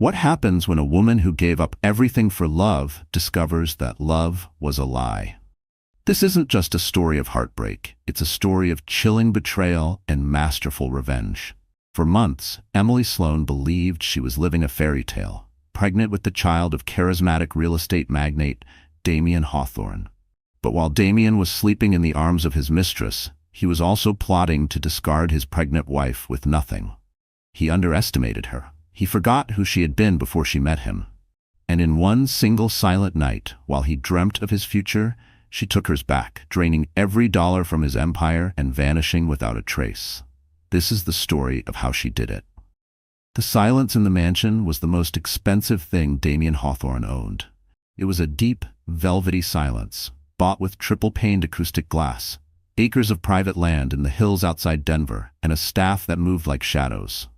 What happens when a woman who gave up everything for love discovers that love was a lie? This isn't just a story of heartbreak. It's a story of chilling betrayal and masterful revenge. For months, Emily Sloan believed she was living a fairy tale, pregnant with the child of charismatic real estate magnate Damien Hawthorne. But while Damien was sleeping in the arms of his mistress, he was also plotting to discard his pregnant wife with nothing. He underestimated her. He forgot who she had been before she met him. And in one single silent night, while he dreamt of his future, she took hers back, draining every dollar from his empire and vanishing without a trace. This is the story of how she did it. The silence in the mansion was the most expensive thing Damien Hawthorne owned. It was a deep, velvety silence, bought with triple-paned acoustic glass, acres of private land in the hills outside Denver, and a staff that moved like shadows.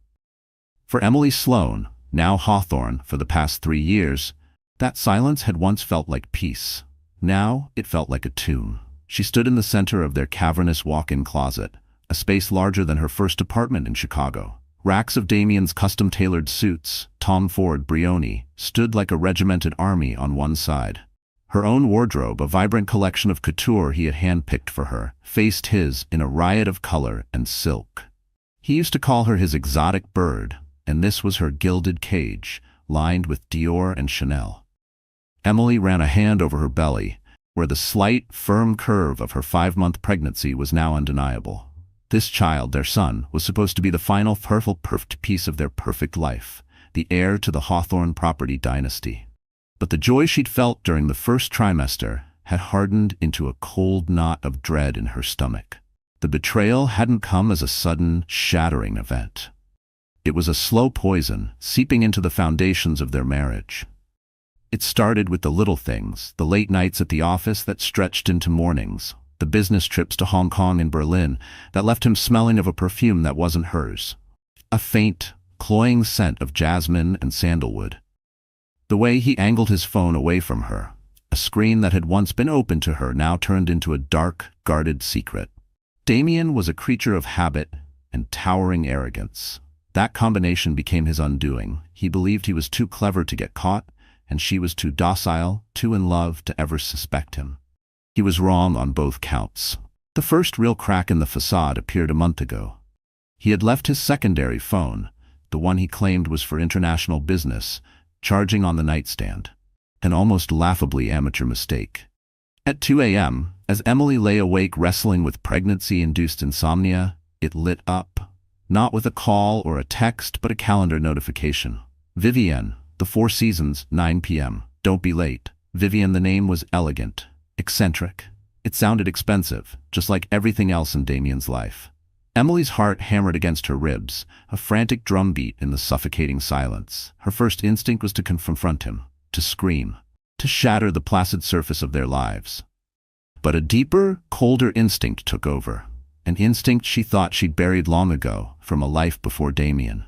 For Emily Sloan, now Hawthorne for the past 3 years, that silence had once felt like peace. Now it felt like a tomb. She stood in the center of their cavernous walk-in closet, a space larger than her first apartment in Chicago. Racks of Damien's custom-tailored suits, Tom Ford Brioni, stood like a regimented army on one side. Her own wardrobe, a vibrant collection of couture he had hand-picked for her, faced his in a riot of color and silk. He used to call her his exotic bird, and this was her gilded cage, lined with Dior and Chanel. Emily ran a hand over her belly, where the slight, firm curve of her 5-month pregnancy was now undeniable. This child, their son, was supposed to be the final perfect piece of their perfect life, the heir to the Hawthorne property dynasty. But the joy she'd felt during the first trimester had hardened into a cold knot of dread in her stomach. The betrayal hadn't come as a sudden, shattering event. It was a slow poison, seeping into the foundations of their marriage. It started with the little things, the late nights at the office that stretched into mornings, the business trips to Hong Kong and Berlin that left him smelling of a perfume that wasn't hers. A faint, cloying scent of jasmine and sandalwood. The way he angled his phone away from her, a screen that had once been open to her now turned into a dark, guarded secret. Damien was a creature of habit and towering arrogance. That combination became his undoing. He believed he was too clever to get caught, and she was too docile, too in love to ever suspect him. He was wrong on both counts. The first real crack in the facade appeared a month ago. He had left his secondary phone, the one he claimed was for international business, charging on the nightstand. An almost laughably amateur mistake. At 2 a.m., as Emily lay awake wrestling with pregnancy-induced insomnia, it lit up. Not with a call or a text, but a calendar notification. Vivienne, The Four Seasons, 9 p.m. Don't be late. Vivienne, the name was elegant, eccentric. It sounded expensive, just like everything else in Damien's life. Emily's heart hammered against her ribs, a frantic drumbeat in the suffocating silence. Her first instinct was to confront him, to scream, to shatter the placid surface of their lives. But a deeper, colder instinct took over. An instinct she thought she'd buried long ago, from a life before Damien.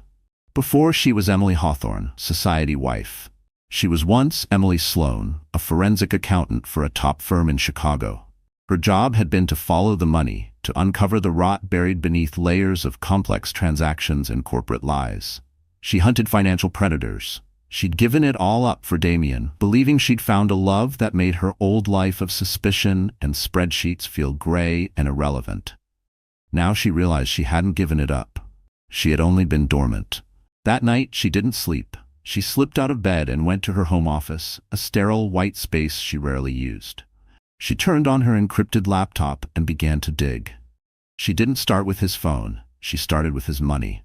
Before she was Emily Hawthorne, society wife. She was once Emily Sloan, a forensic accountant for a top firm in Chicago. Her job had been to follow the money, to uncover the rot buried beneath layers of complex transactions and corporate lies. She hunted financial predators. She'd given it all up for Damien, believing she'd found a love that made her old life of suspicion and spreadsheets feel gray and irrelevant. Now she realized she hadn't given it up. She had only been dormant. That night, she didn't sleep. She slipped out of bed and went to her home office, a sterile white space she rarely used. She turned on her encrypted laptop and began to dig. She didn't start with his phone. She started with his money.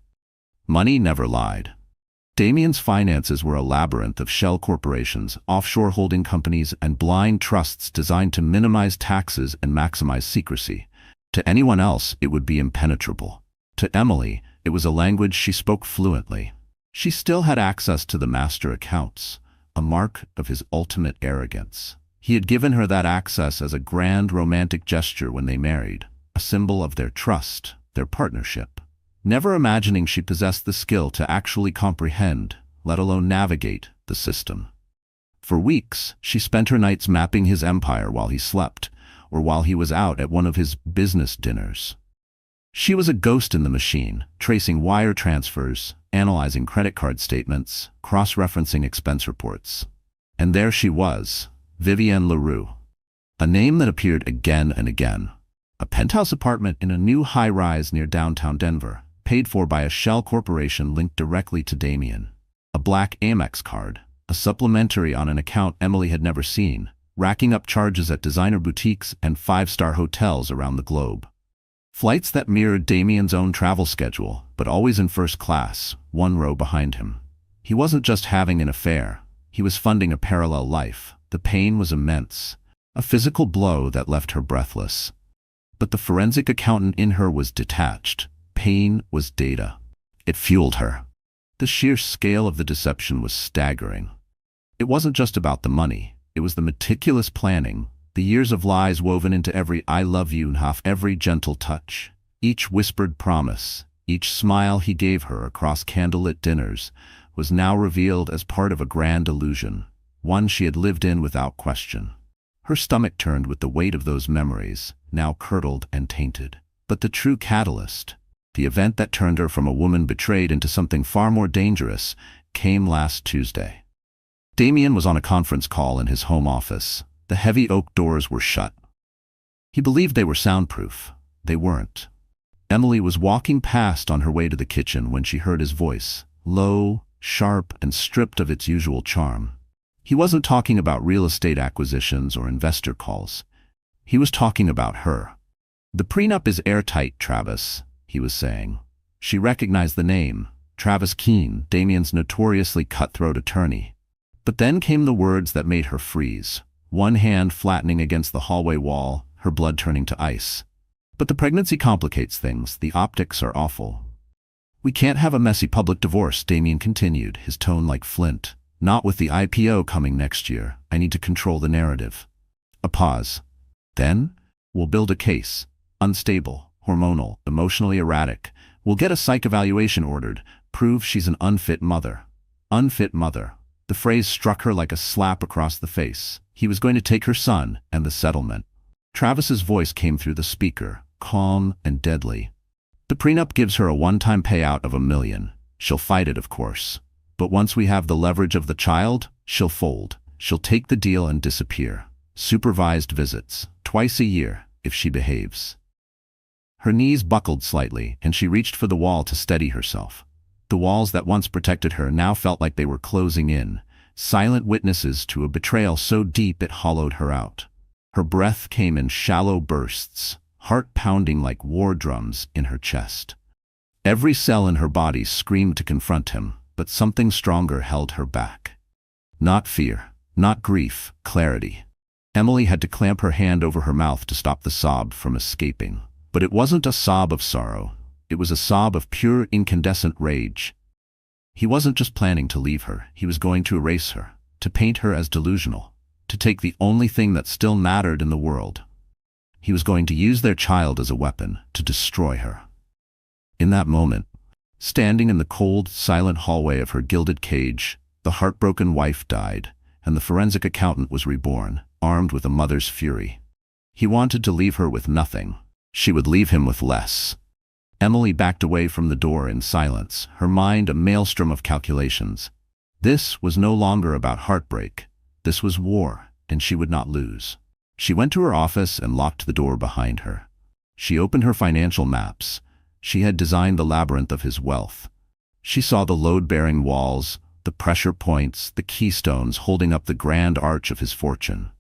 Money never lied. Damien's finances were a labyrinth of shell corporations, offshore holding companies, and blind trusts designed to minimize taxes and maximize secrecy. To anyone else, it would be impenetrable. To Emily, it was a language she spoke fluently. She still had access to the master accounts, a mark of his ultimate arrogance. He had given her that access as a grand romantic gesture when they married, a symbol of their trust, their partnership. Never imagining she possessed the skill to actually comprehend, let alone navigate, the system. For weeks, she spent her nights mapping his empire while he slept, or while he was out at one of his business dinners. She was a ghost in the machine, tracing wire transfers, analyzing credit card statements, cross-referencing expense reports. And there she was, Vivienne LaRue. A name that appeared again and again. A penthouse apartment in a new high-rise near downtown Denver, paid for by a shell corporation linked directly to Damien. A black Amex card, a supplementary on an account Emily had never seen, racking up charges at designer boutiques and five-star hotels around the globe. Flights that mirrored Damien's own travel schedule, but always in first class, one row behind him. He wasn't just having an affair, he was funding a parallel life. The pain was immense, a physical blow that left her breathless. But the forensic accountant in her was detached. Pain was data. It fueled her. The sheer scale of the deception was staggering. It wasn't just about the money, it was the meticulous planning, the years of lies woven into every "I love you" and every gentle touch. Each whispered promise, each smile he gave her across candlelit dinners, was now revealed as part of a grand illusion, one she had lived in without question. Her stomach turned with the weight of those memories, now curdled and tainted. But the true catalyst, the event that turned her from a woman betrayed into something far more dangerous, came last Tuesday. Damien was on a conference call in his home office. The heavy oak doors were shut. He believed they were soundproof. They weren't. Emily was walking past on her way to the kitchen when she heard his voice, low, sharp, and stripped of its usual charm. He wasn't talking about real estate acquisitions or investor calls. He was talking about her. "The prenup is airtight, Travis," he was saying. She recognized the name, Travis Keene, Damien's notoriously cutthroat attorney. But then came the words that made her freeze. One hand flattening against the hallway wall, her blood turning to ice. "But the pregnancy complicates things. The optics are awful." "We can't have a messy public divorce," Damien continued, his tone like flint. "Not with the IPO coming next year. I need to control the narrative." A pause. "Then? We'll build a case. Unstable, hormonal, emotionally erratic. We'll get a psych evaluation ordered. Prove she's an unfit mother." Unfit mother. The phrase struck her like a slap across the face. He was going to take her son and the settlement. Travis's voice came through the speaker, calm and deadly. "The prenup gives her a one-time payout of $1 million. She'll fight it, of course. But once we have the leverage of the child, she'll fold. She'll take the deal and disappear. Supervised visits, twice a year, if she behaves." Her knees buckled slightly, and she reached for the wall to steady herself. The walls that once protected her now felt like they were closing in, silent witnesses to a betrayal so deep it hollowed her out. Her breath came in shallow bursts, heart pounding like war drums in her chest. Every cell in her body screamed to confront him, but something stronger held her back. Not fear, not grief, clarity. Emily had to clamp her hand over her mouth to stop the sob from escaping. But it wasn't a sob of sorrow. It was a sob of pure incandescent rage. He wasn't just planning to leave her. He was going to erase her, to paint her as delusional, to take the only thing that still mattered in the world. He was going to use their child as a weapon to destroy her. In that moment, standing in the cold, silent hallway of her gilded cage, the heartbroken wife died, and the forensic accountant was reborn, armed with a mother's fury. He wanted to leave her with nothing. She would leave him with less. Emily backed away from the door in silence, her mind a maelstrom of calculations. This was no longer about heartbreak. This was war, and she would not lose. She went to her office and locked the door behind her. She opened her financial maps. She had designed the labyrinth of his wealth. She saw the load-bearing walls, the pressure points, the keystones holding up the grand arch of his fortune.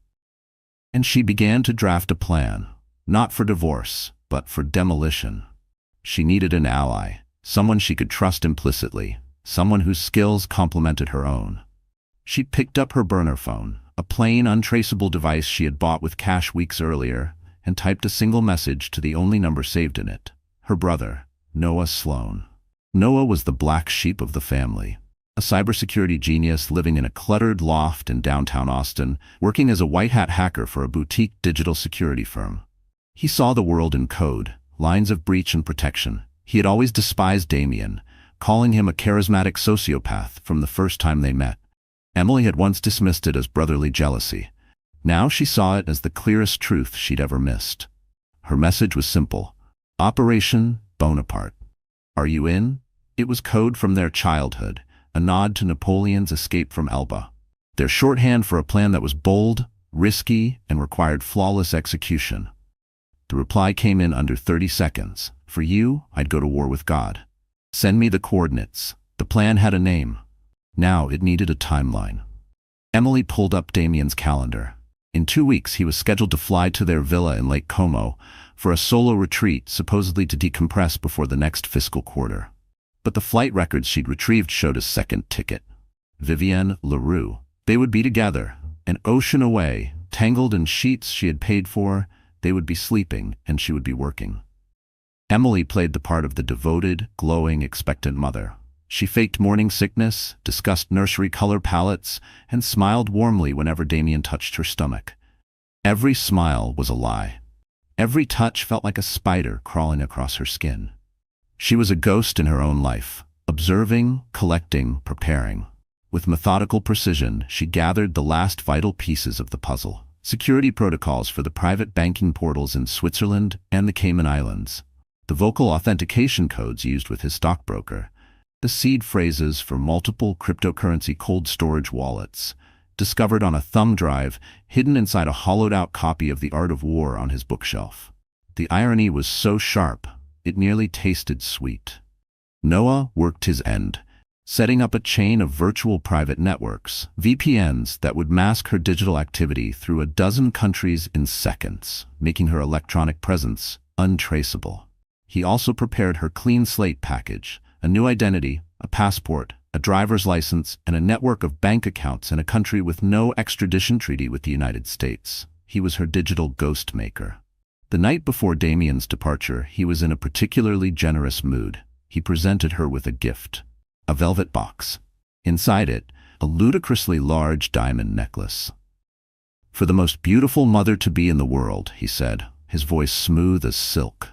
And she began to draft a plan, not for divorce, but for demolition. She needed an ally, someone she could trust implicitly, someone whose skills complemented her own. She picked up her burner phone, a plain, untraceable device she had bought with cash weeks earlier, and typed a single message to the only number saved in it. Her brother, Noah Sloan. Noah was the black sheep of the family, a cybersecurity genius living in a cluttered loft in downtown Austin, working as a white-hat hacker for a boutique digital security firm. He saw the world in code, lines of breach and protection. He had always despised Damien, calling him a charismatic sociopath from the first time they met. Emily had once dismissed it as brotherly jealousy. Now she saw it as the clearest truth she'd ever missed. Her message was simple. Operation Bonaparte. Are you in? It was code from their childhood, a nod to Napoleon's escape from Elba. Their shorthand for a plan that was bold, risky, and required flawless execution. The reply came in under 30 seconds. For you, I'd go to war with God. Send me the coordinates. The plan had a name. Now it needed a timeline. Emily pulled up Damien's calendar. In 2 weeks, he was scheduled to fly to their villa in Lake Como for a solo retreat, supposedly to decompress before the next fiscal quarter. But the flight records she'd retrieved showed a second ticket. Vivienne Leroux. They would be together, an ocean away, tangled in sheets she had paid for. They would be sleeping, and she would be working. Emily played the part of the devoted, glowing, expectant mother. She faked morning sickness, discussed nursery color palettes, and smiled warmly whenever Damien touched her stomach. Every smile was a lie. Every touch felt like a spider crawling across her skin. She was a ghost in her own life, observing, collecting, preparing. With methodical precision, she gathered the last vital pieces of the puzzle. Security protocols for the private banking portals in Switzerland and the Cayman Islands. The vocal authentication codes used with his stockbroker. The seed phrases for multiple cryptocurrency cold storage wallets, discovered on a thumb drive hidden inside a hollowed-out copy of The Art of War on his bookshelf. The irony was so sharp, it nearly tasted sweet. Noah worked his end, setting up a chain of virtual private networks, VPNs, that would mask her digital activity through a dozen countries in seconds, making her electronic presence untraceable. He also prepared her clean slate package, a new identity, a passport, a driver's license, and a network of bank accounts in a country with no extradition treaty with the United States. He was her digital ghost maker. The night before Damien's departure, he was in a particularly generous mood. He presented her with a gift. A velvet box. Inside it, a ludicrously large diamond necklace. For the most beautiful mother-to-be in the world, he said, his voice smooth as silk.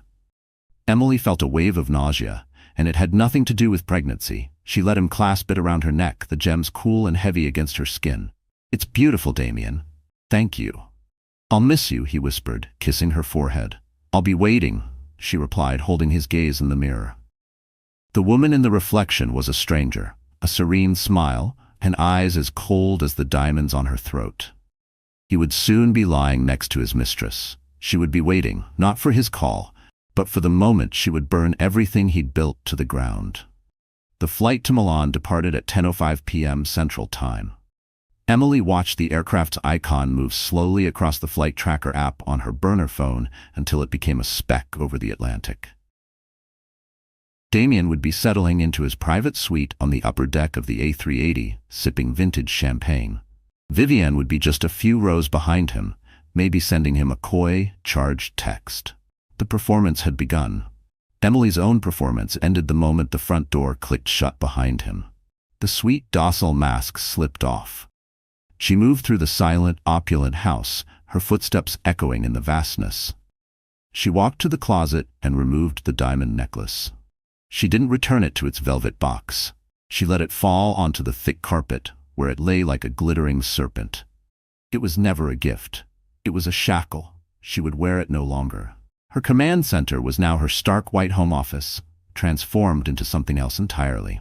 Emily felt a wave of nausea, and it had nothing to do with pregnancy. She let him clasp it around her neck, the gems cool and heavy against her skin. It's beautiful, Damien. Thank you. I'll miss you, he whispered, kissing her forehead. I'll be waiting, she replied, holding his gaze in the mirror. The woman in the reflection was a stranger, a serene smile, and eyes as cold as the diamonds on her throat. He would soon be lying next to his mistress. She would be waiting, not for his call, but for the moment she would burn everything he'd built to the ground. The flight to Milan departed at 10:05 p.m. Central Time. Emily watched the aircraft's icon move slowly across the flight tracker app on her burner phone until it became a speck over the Atlantic. Damien would be settling into his private suite on the upper deck of the A380, sipping vintage champagne. Vivienne would be just a few rows behind him, maybe sending him a coy, charged text. The performance had begun. Emily's own performance ended the moment the front door clicked shut behind him. The sweet, docile mask slipped off. She moved through the silent, opulent house, her footsteps echoing in the vastness. She walked to the closet and removed the diamond necklace. She didn't return it to its velvet box. She let it fall onto the thick carpet, where it lay like a glittering serpent. It was never a gift. It was a shackle. She would wear it no longer. Her command center was now her stark white home office, transformed into something else entirely.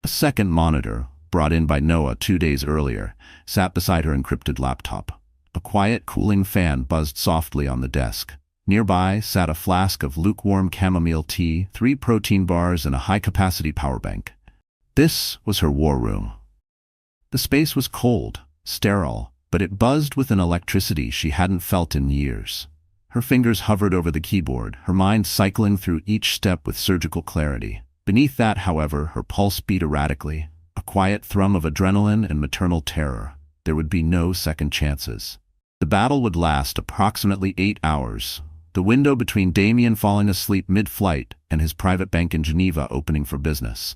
A second monitor, brought in by Noah 2 days earlier, sat beside her encrypted laptop. A quiet, cooling fan buzzed softly on the desk. Nearby sat a flask of lukewarm chamomile tea, 3 protein bars, and a high-capacity power bank. This was her war room. The space was cold, sterile, but it buzzed with an electricity she hadn't felt in years. Her fingers hovered over the keyboard, her mind cycling through each step with surgical clarity. Beneath that, however, her pulse beat erratically, a quiet thrum of adrenaline and maternal terror. There would be no second chances. The battle would last approximately 8 hours, the window between Damien falling asleep mid-flight and his private bank in Geneva opening for business.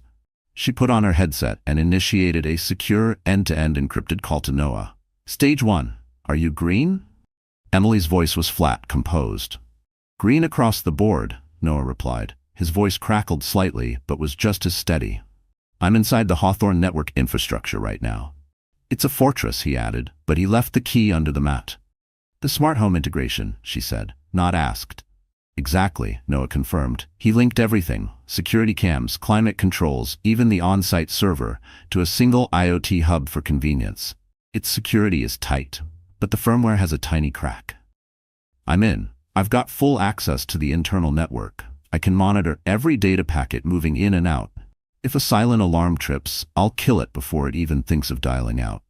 She put on her headset and initiated a secure, end-to-end encrypted call to Noah. Stage 1. Are you green? Emily's voice was flat, composed. Green across the board, Noah replied. His voice crackled slightly, but was just as steady. I'm inside the Hawthorne network infrastructure right now. It's a fortress, he added, but he left the key under the mat. The smart home integration, she said, not asked. Exactly, Noah confirmed. He linked everything, security cams, climate controls, even the on-site server, to a single IoT hub for convenience. Its security is tight, but the firmware has a tiny crack. I'm in. I've got full access to the internal network. I can monitor every data packet moving in and out. If a silent alarm trips, I'll kill it before it even thinks of dialing out.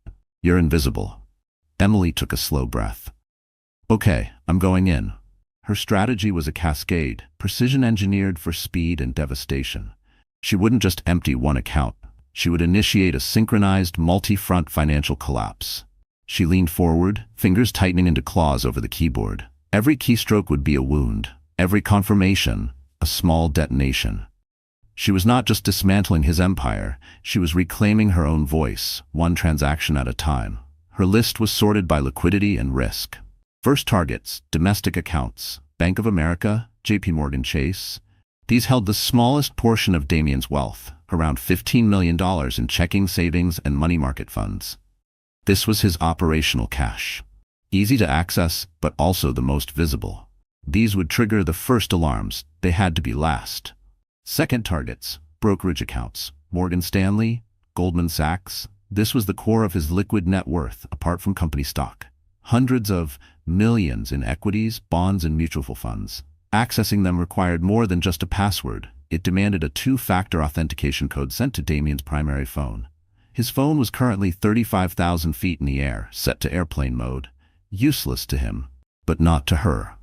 You're invisible. Emily took a slow breath. Okay, I'm going in. Her strategy was a cascade, precision-engineered for speed and devastation. She wouldn't just empty one account. She would initiate a synchronized, multi-front financial collapse. She leaned forward, fingers tightening into claws over the keyboard. Every keystroke would be a wound. Every confirmation, a small detonation. She was not just dismantling his empire, she was reclaiming her own voice, one transaction at a time. Her list was sorted by liquidity and risk. First targets, domestic accounts, Bank of America, JP Chase. These held the smallest portion of Damien's wealth, around $15 million in checking, savings, and money market funds. This was his operational cash. Easy to access, but also the most visible. These would trigger the first alarms. They had to be last. Second targets, brokerage accounts, Morgan Stanley, Goldman Sachs. This was the core of his liquid net worth, apart from company stock. Hundreds of millions in equities, bonds, and mutual funds. Accessing them required more than just a password. It demanded a two-factor authentication code sent to Damien's primary phone. His phone was currently 35,000 feet in the air, set to airplane mode. Useless to him, but not to her.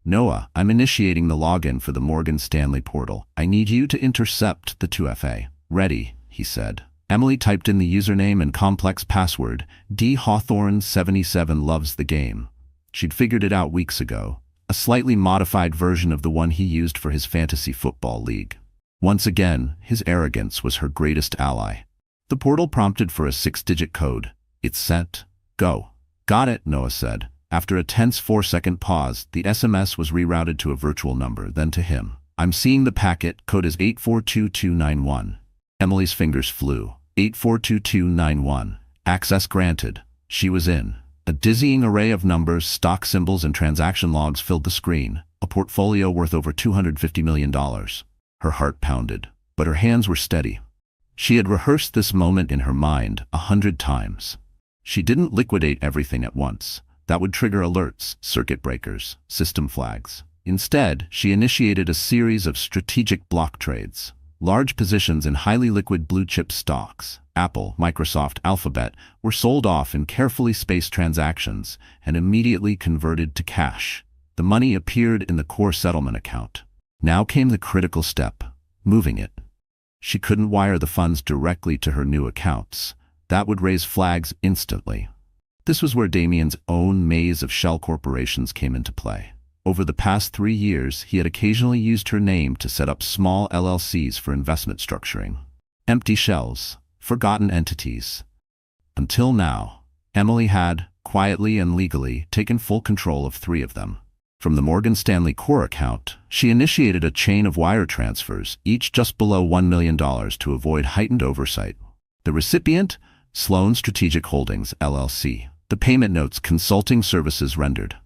Noah, I'm initiating the login for the Morgan Stanley portal. I need you to intercept the 2FA. Ready, he said. Emily typed in the username and complex password. D. Hawthorne 77 loves the game. She'd figured it out weeks ago. A slightly modified version of the one he used for his fantasy football league. Once again, his arrogance was her greatest ally. The portal prompted for a 6-digit code. It's sent. Go. Got it, Noah said. After a tense 4-second pause, the SMS was rerouted to a virtual number, then to him. I'm seeing the packet. Code is 842291. Emily's fingers flew. 842291. Access granted. She was in. A dizzying array of numbers, stock symbols, and transaction logs filled the screen. A portfolio worth over $250 million. Her heart pounded, but her hands were steady. She had rehearsed this moment in her mind 100 times. She didn't liquidate everything at once. That would trigger alerts, circuit breakers, system flags. Instead, she initiated a series of strategic block trades. Large positions in highly liquid blue-chip stocks, Apple, Microsoft, Alphabet, were sold off in carefully spaced transactions and immediately converted to cash. The money appeared in the core settlement account. Now came the critical step, moving it. She couldn't wire the funds directly to her new accounts. That would raise flags instantly. This was where Damien's own maze of shell corporations came into play. Over the past 3 years, he had occasionally used her name to set up small LLCs for investment structuring. Empty shells, forgotten entities. Until now, Emily had, quietly and legally, taken full control of 3 of them. From the Morgan Stanley core account, she initiated a chain of wire transfers, each just below $1 million to avoid heightened oversight. The recipient? Sloan Strategic Holdings, LLC. The payment notes, consulting services rendered.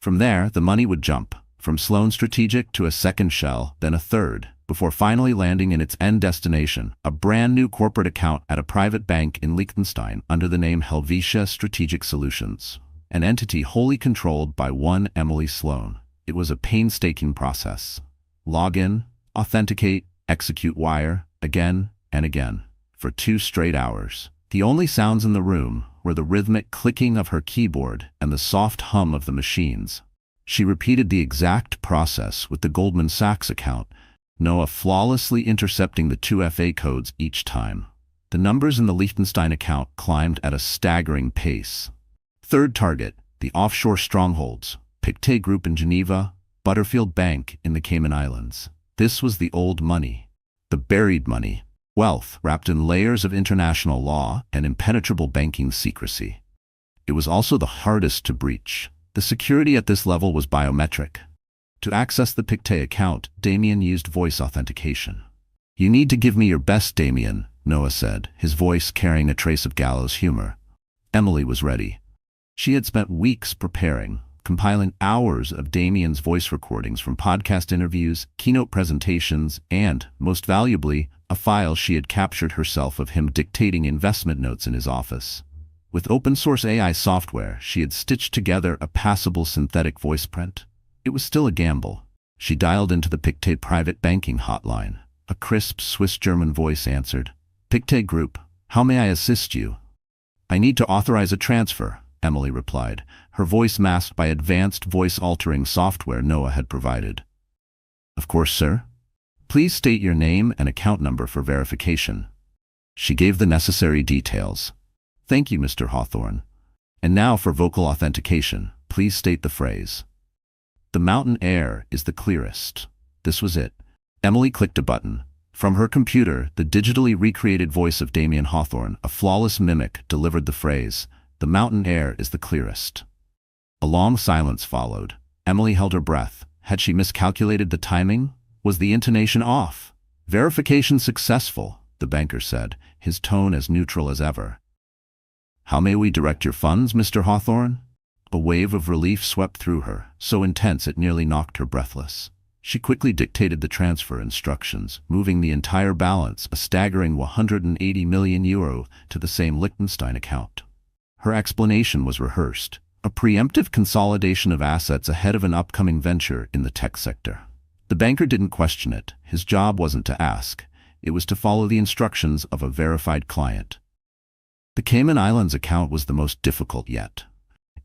From there, the money would jump, from Sloan Strategic to a second shell, then a third, before finally landing in its end destination, a brand new corporate account at a private bank in Liechtenstein under the name Helvetia Strategic Solutions, an entity wholly controlled by one Emily Sloan. It was a painstaking process. Log in, authenticate, execute wire, again and again, for 2 straight hours. The only sounds in the room were the rhythmic clicking of her keyboard and the soft hum of the machines. She repeated the exact process with the Goldman Sachs account, Noah flawlessly intercepting the 2FA codes each time. The numbers in the Liechtenstein account climbed at a staggering pace. Third target, the offshore strongholds, Pictet Group in Geneva, Butterfield Bank in the Cayman Islands. This was the old money, the buried money. Wealth wrapped in layers of international law and impenetrable banking secrecy. It was also the hardest to breach. The security at this level was biometric. To access the Pictet account, Damien used voice authentication. You need to give me your best, Damien, Noah said, his voice carrying a trace of gallows humor. Emily was ready. She had spent weeks preparing, compiling hours of Damien's voice recordings from podcast interviews, keynote presentations, and, most valuably, a file she had captured herself of him dictating investment notes in his office. With open-source AI software, she had stitched together a passable synthetic voice print. It was still a gamble. She dialed into the Pictet private banking hotline. A crisp Swiss-German voice answered. "Pictet Group, how may I assist you?" "I need to authorize a transfer," Emily replied, her voice masked by advanced voice-altering software Noah had provided. "Of course, sir. Please state your name and account number for verification." She gave the necessary details. "Thank you, Mr. Hawthorne. And now for vocal authentication, please state the phrase." "The mountain air is the clearest." This was it. Emily clicked a button. From her computer, the digitally recreated voice of Damien Hawthorne, a flawless mimic, delivered the phrase, "The mountain air is the clearest." A long silence followed. Emily held her breath. Had she miscalculated the timing? Was the intonation off? "Verification successful," the banker said, his tone as neutral as ever. "How may we direct your funds, Mr. Hawthorne?" A wave of relief swept through her, so intense it nearly knocked her breathless. She quickly dictated the transfer instructions, moving the entire balance, a staggering €180 million, to the same Liechtenstein account. Her explanation was rehearsed, a preemptive consolidation of assets ahead of an upcoming venture in the tech sector. The banker didn't question it. His job wasn't to ask. It was to follow the instructions of a verified client. The Cayman Islands account was the most difficult yet.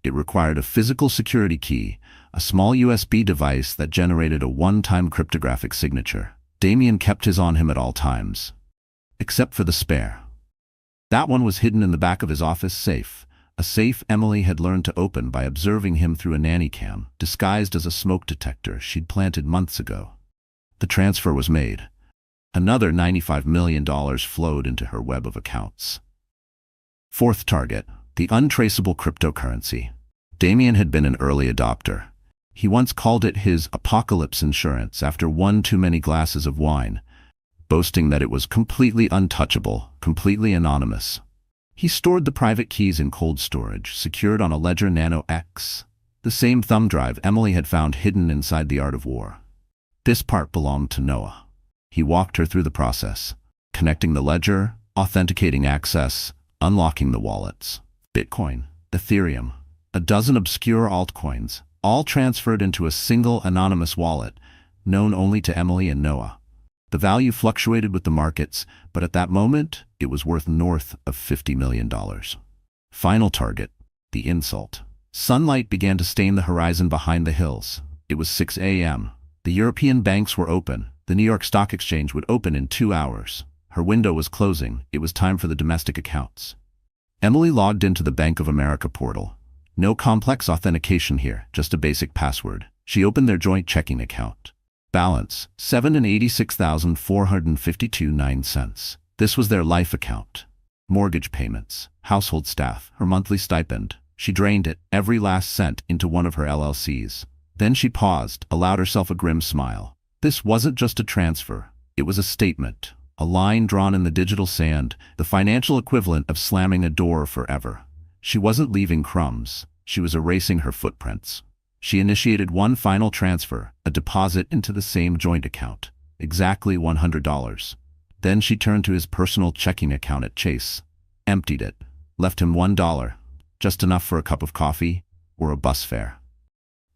It required a physical security key, a small USB device that generated a one-time cryptographic signature. Damien kept his on him at all times. Except for the spare. That one was hidden in the back of his office safe, a safe Emily had learned to open by observing him through a nanny cam, disguised as a smoke detector she'd planted months ago. The transfer was made. Another $95 million flowed into her web of accounts. Fourth target, the untraceable cryptocurrency. Damien had been an early adopter. He once called it his apocalypse insurance after one too many glasses of wine, boasting that it was completely untouchable, completely anonymous. He stored the private keys in cold storage, secured on a Ledger Nano X, the same thumb drive Emily had found hidden inside The Art of War. This part belonged to Noah. He walked her through the process, connecting the ledger, authenticating access, unlocking the wallets. Bitcoin, Ethereum, a dozen obscure altcoins, all transferred into a single anonymous wallet, known only to Emily and Noah. The value fluctuated with the markets, but at that moment, it was worth north of $50 million. Final target, the insult. Sunlight began to stain the horizon behind the hills. It was 6 a.m. The European banks were open. The New York Stock Exchange would open in 2 hours. Her window was closing. It was time for the domestic accounts. Emily logged into the Bank of America portal. No complex authentication here, just a basic password. She opened their joint checking account. Balance, $786,452.09. This was their life account. Mortgage payments, household staff, her monthly stipend. She drained it, every last cent, into one of her LLCs. Then she paused, allowed herself a grim smile. This wasn't just a transfer. It was a statement. A line drawn in the digital sand, the financial equivalent of slamming a door forever. She wasn't leaving crumbs. She was erasing her footprints. She initiated one final transfer, a deposit into the same joint account. Exactly $100. Then she turned to his personal checking account at Chase, emptied it, left him $1, just enough for a cup of coffee or a bus fare.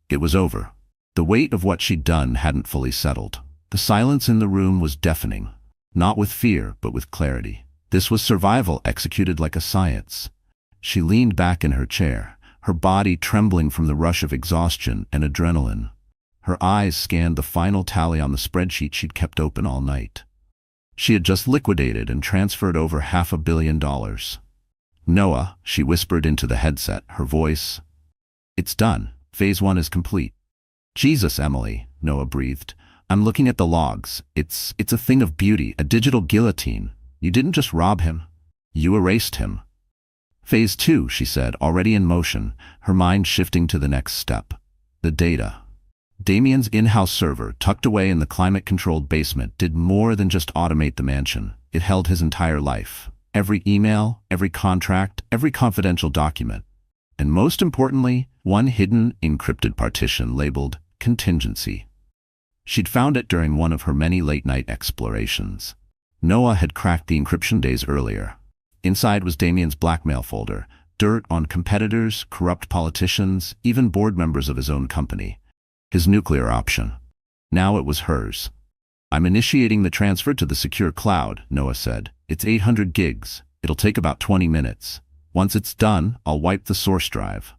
It was over. The weight of what she'd done hadn't fully settled. The silence in the room was deafening. Not with fear, but with clarity. This was survival executed like a science. She leaned back in her chair, her body trembling from the rush of exhaustion and adrenaline. Her eyes scanned the final tally on the spreadsheet she'd kept open all night. She had just liquidated and transferred over $500 million. "Noah," she whispered into the headset, her voice. "It's done. Phase 1 is complete." "Jesus, Emily," Noah breathed. "I'm looking at the logs. It's a thing of beauty, a digital guillotine. You didn't just rob him. You erased him." "Phase 2, she said, already in motion, her mind shifting to the next step. The data. Damien's in-house server, tucked away in the climate-controlled basement, did more than just automate the mansion. It held his entire life. Every email, every contract, every confidential document. And most importantly, One hidden, encrypted partition labeled contingency. She'd found it during one of her many late-night explorations. Noah had cracked the encryption days earlier. Inside was Damien's blackmail folder, dirt on competitors, corrupt politicians, even board members of his own company. His nuclear option. Now it was hers. "I'm initiating the transfer to the secure cloud," Noah said. "It's 800 gigs. It'll take about 20 minutes. Once it's done, I'll wipe the source drive.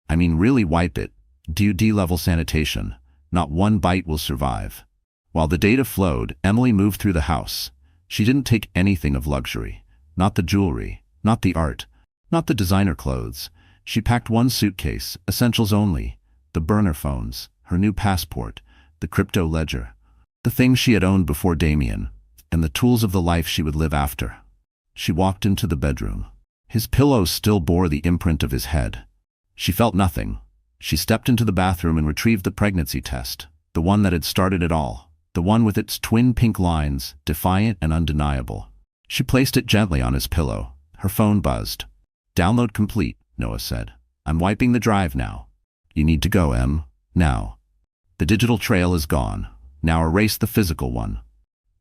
I mean, really wipe it. Do D-level sanitation. Not one byte will survive." While the data flowed, Emily moved through the house. She didn't take anything of luxury. Not the jewelry, not the art, not the designer clothes. She packed one suitcase, essentials only: the burner phones, her new passport, the crypto ledger, the things she had owned before Damien, and the tools of the life she would live after. She walked into the bedroom. His pillow still bore the imprint of his head. She felt nothing. She stepped into the bathroom and retrieved the pregnancy test, the one that had started it all, the one with its twin pink lines, defiant and undeniable. She placed it gently on his pillow. Her phone buzzed. "Download complete," Noah said. "I'm wiping the drive now." "You need to go, Em. Now. The digital trail is gone. Now erase the physical one."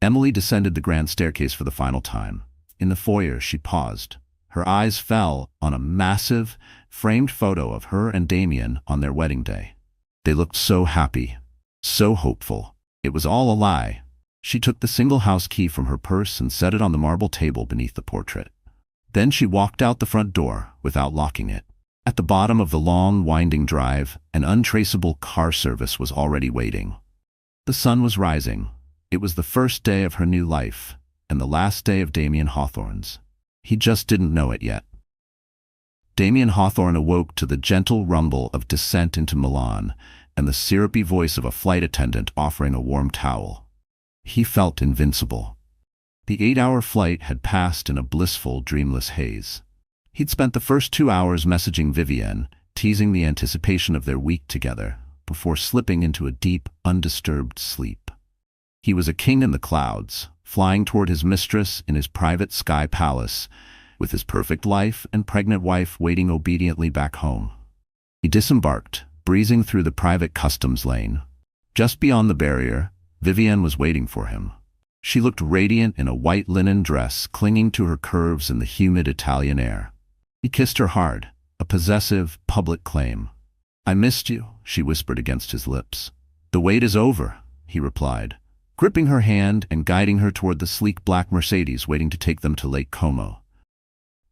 Emily descended the grand staircase for the final time. In the foyer, she paused. Her eyes fell on a massive, framed photo of her and Damien on their wedding day. They looked so happy, so hopeful. It was all a lie. She took the single house key from her purse and set it on the marble table beneath the portrait. Then she walked out the front door without locking it. At the bottom of the long, winding drive, an untraceable car service was already waiting. The sun was rising. It was the first day of her new life, and the last day of Damien Hawthorne's. He just didn't know it yet. Damien Hawthorne awoke to the gentle rumble of descent into Milan and the syrupy voice of a flight attendant offering a warm towel. He felt invincible. The 8-hour flight had passed in a blissful, dreamless haze. He'd spent the first 2 hours messaging Vivienne, teasing the anticipation of their week together, before slipping into a deep, undisturbed sleep. He was a king in the clouds, flying toward his mistress in his private sky palace, with his perfect life and pregnant wife waiting obediently back home. He disembarked, breezing through the private customs lane. Just beyond the barrier, Vivienne was waiting for him. She looked radiant in a white linen dress, clinging to her curves in the humid Italian air. He kissed her hard, a possessive, public claim. "I missed you," she whispered against his lips. "The wait is over," he replied, gripping her hand and guiding her toward the sleek black Mercedes waiting to take them to Lake Como.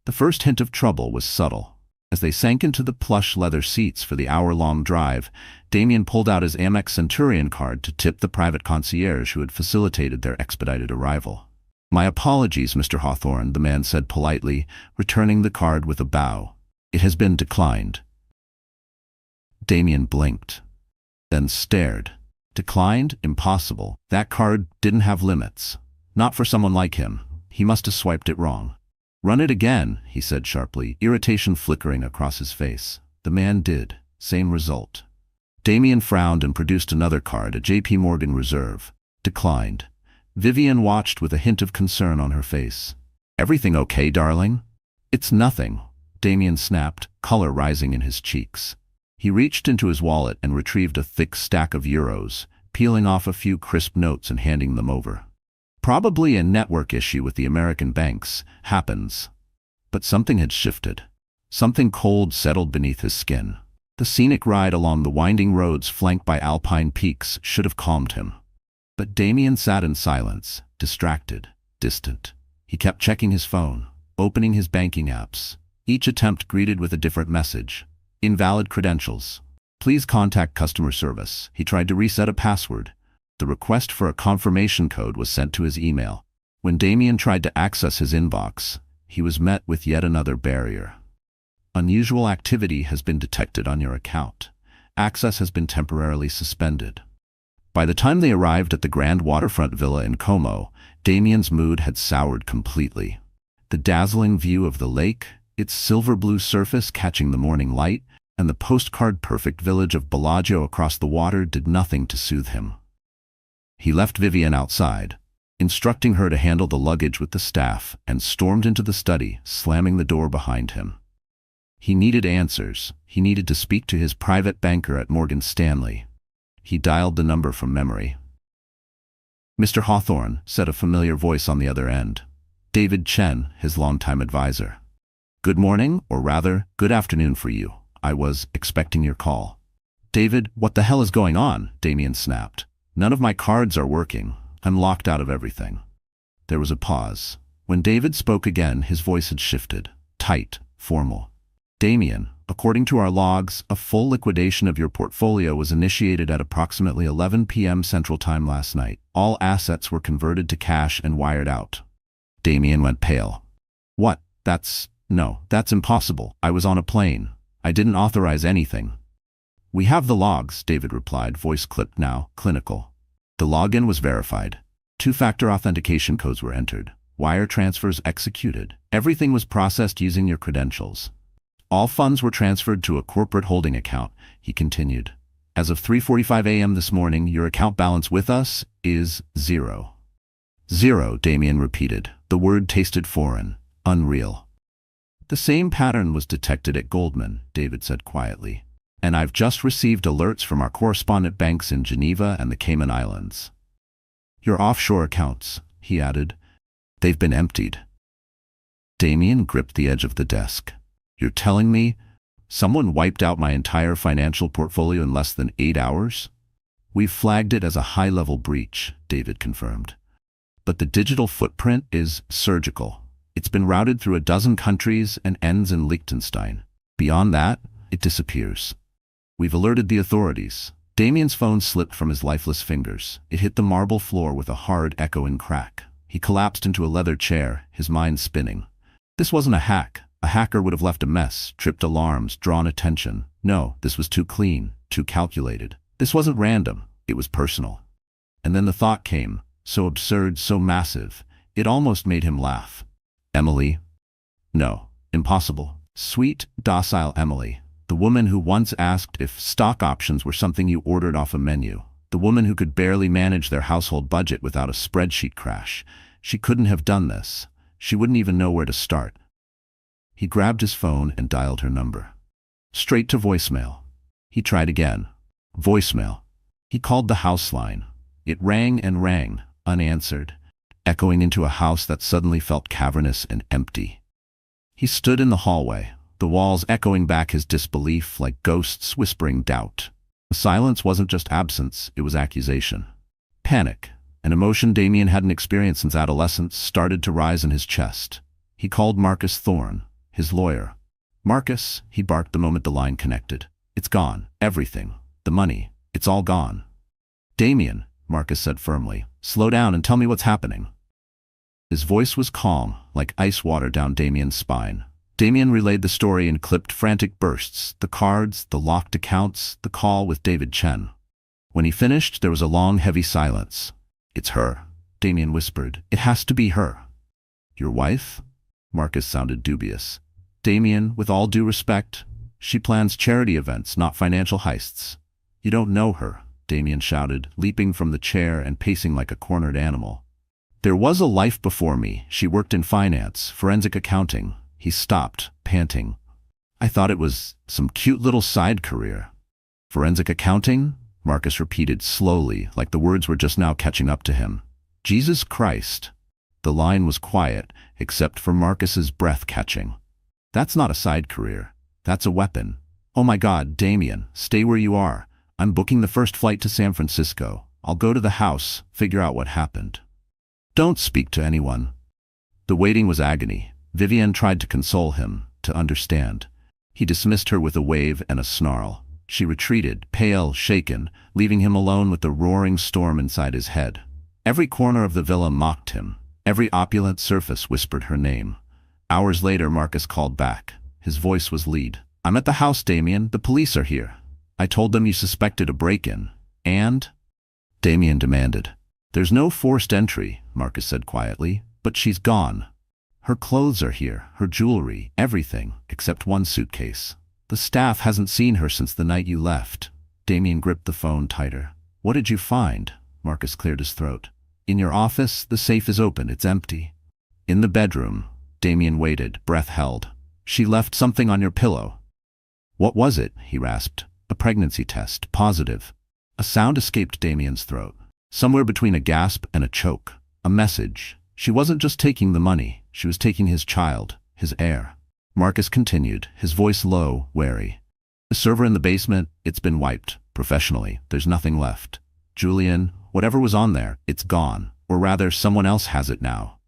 The first hint of trouble was subtle. As they sank into the plush leather seats for the hour-long drive, Damien pulled out his Amex Centurion card to tip the private concierge who had facilitated their expedited arrival. "My apologies, Mr. Hawthorne," the man said politely, returning the card with a bow. "It has been declined." Damien blinked, then stared. Declined? Impossible. That card didn't have limits. Not for someone like him. He must have swiped it wrong. "Run it again," he said sharply, irritation flickering across his face. The man did. Same result. Damien frowned and produced another card, a JP Morgan Reserve. Declined. Vivienne watched with a hint of concern on her face. "Everything okay, darling?" "It's nothing," Damien snapped, color rising in his cheeks. He reached into his wallet and retrieved a thick stack of euros, peeling off a few crisp notes and handing them over. "Probably a network issue with the American banks. Happens." But something had shifted. Something cold settled beneath his skin. The scenic ride along the winding roads flanked by alpine peaks should have calmed him. But Damien sat in silence, distracted, distant. He kept checking his phone, opening his banking apps, each attempt greeted with a different message. Invalid credentials. Please contact customer service. He tried to reset a password. The request for a confirmation code was sent to his email. When Damien tried to access his inbox, he was met with yet another barrier. Unusual activity has been detected on your account. Access has been temporarily suspended. By the time they arrived at the grand waterfront villa in Como, Damien's mood had soured completely. The dazzling view of the lake, its silver-blue surface catching the morning light, and the postcard-perfect village of Bellagio across the water did nothing to soothe him. He left Vivienne outside, instructing her to handle the luggage with the staff, and stormed into the study, slamming the door behind him. He needed answers. He needed to speak to his private banker at Morgan Stanley. He dialed the number from memory. "Mr. Hawthorne," said a familiar voice on the other end. David Chen, his longtime advisor. "Good morning, or rather, good afternoon for you. I was expecting your call." "David, what the hell is going on?" Damien snapped. "None of my cards are working. I'm locked out of everything." There was a pause. When David spoke again, his voice had shifted. Tight, formal. "Damien, according to our logs, a full liquidation of your portfolio was initiated at approximately 11 p.m. Central Time last night. All assets were converted to cash and wired out." Damien went pale. "What? No, that's impossible. I was on a plane. I didn't authorize anything." "We have the logs," David replied, voice clipped now, clinical. The login was verified. 2-factor authentication codes were entered. Wire transfers executed. Everything was processed using your credentials. "All funds were transferred to a corporate holding account," he continued. "As of 3:45 a.m. this morning, your account balance with us is 0. 0, Damien repeated. The word tasted foreign, unreal. "The same pattern was detected at Goldman," David said quietly. "And I've just received alerts from our correspondent banks in Geneva and the Cayman Islands. Your offshore accounts," he added, "they've been emptied." Damien gripped the edge of the desk. "You're telling me someone wiped out my entire financial portfolio in less than 8 hours?" "We've flagged it as a high-level breach," David confirmed. "But the digital footprint is surgical. It's been routed through a dozen countries and ends in Liechtenstein. Beyond that, it disappears. We've alerted the authorities." Damien's phone slipped from his lifeless fingers. It hit the marble floor with a hard, echoing crack. He collapsed into a leather chair, his mind spinning. This wasn't a hack. A hacker would have left a mess, tripped alarms, drawn attention. No, this was too clean, too calculated. This wasn't random. It was personal. And then the thought came, so absurd, so massive, it almost made him laugh. Emily? No, impossible. Sweet, docile Emily. The woman who once asked if stock options were something you ordered off a menu. The woman who could barely manage their household budget without a spreadsheet crash. She couldn't have done this. She wouldn't even know where to start. He grabbed his phone and dialed her number. Straight to voicemail. He tried again. Voicemail. He called the house line. It rang and rang, unanswered, echoing into a house that suddenly felt cavernous and empty. He stood in the hallway, the walls echoing back his disbelief like ghosts whispering doubt. The silence wasn't just absence, it was accusation. Panic, an emotion Damien hadn't experienced since adolescence, started to rise in his chest. He called Marcus Thorne, his lawyer. "Marcus," he barked the moment the line connected. "It's gone. Everything. The money. It's all gone." "Damien," Marcus said firmly, "slow down and tell me what's happening." His voice was calm, like ice water down Damien's spine. Damien relayed the story in clipped, frantic bursts, the cards, the locked accounts, the call with David Chen. When he finished, there was a long, heavy silence. "It's her," Damien whispered. "It has to be her." "Your wife?" Marcus sounded dubious. "Damien, with all due respect, she plans charity events, not financial heists." "You don't know her," Damien shouted, leaping from the chair and pacing like a cornered animal. "There was a life before me. She worked in finance, forensic accounting." He stopped, panting. "I thought it was some cute little side career." "Forensic accounting?" Marcus repeated slowly, like the words were just now catching up to him. "Jesus Christ." The line was quiet, except for Marcus's breath catching. "That's not a side career. That's a weapon. Oh my God, Damien, stay where you are. I'm booking the first flight to San Francisco. I'll go to the house, figure out what happened. Don't speak to anyone." The waiting was agony. Vivienne tried to console him, to understand. He dismissed her with a wave and a snarl. She retreated, pale, shaken, leaving him alone with the roaring storm inside his head. Every corner of the villa mocked him. Every opulent surface whispered her name. Hours later, Marcus called back. His voice was lead. "I'm at the house, Damien. The police are here. I told them you suspected a break-in. And?" Damien demanded. "There's no forced entry," Marcus said quietly, "but she's gone. Her clothes are here, her jewelry, everything, except one suitcase. The staff hasn't seen her since the night you left." Damien gripped the phone tighter. "What did you find?" Marcus cleared his throat. "In your office, the safe is open, it's empty." "In the bedroom." Damien waited, breath held. "She left something on your pillow." What was it? He rasped. A pregnancy test. Positive. A sound escaped Damien's throat. Somewhere between a gasp and a choke. A message. She wasn't just taking the money. She was taking his child, his heir. Marcus continued, his voice low, wary. The server in the basement, it's been wiped. Professionally, there's nothing left. Julian, whatever was on there, it's gone. Or rather, someone else has it now.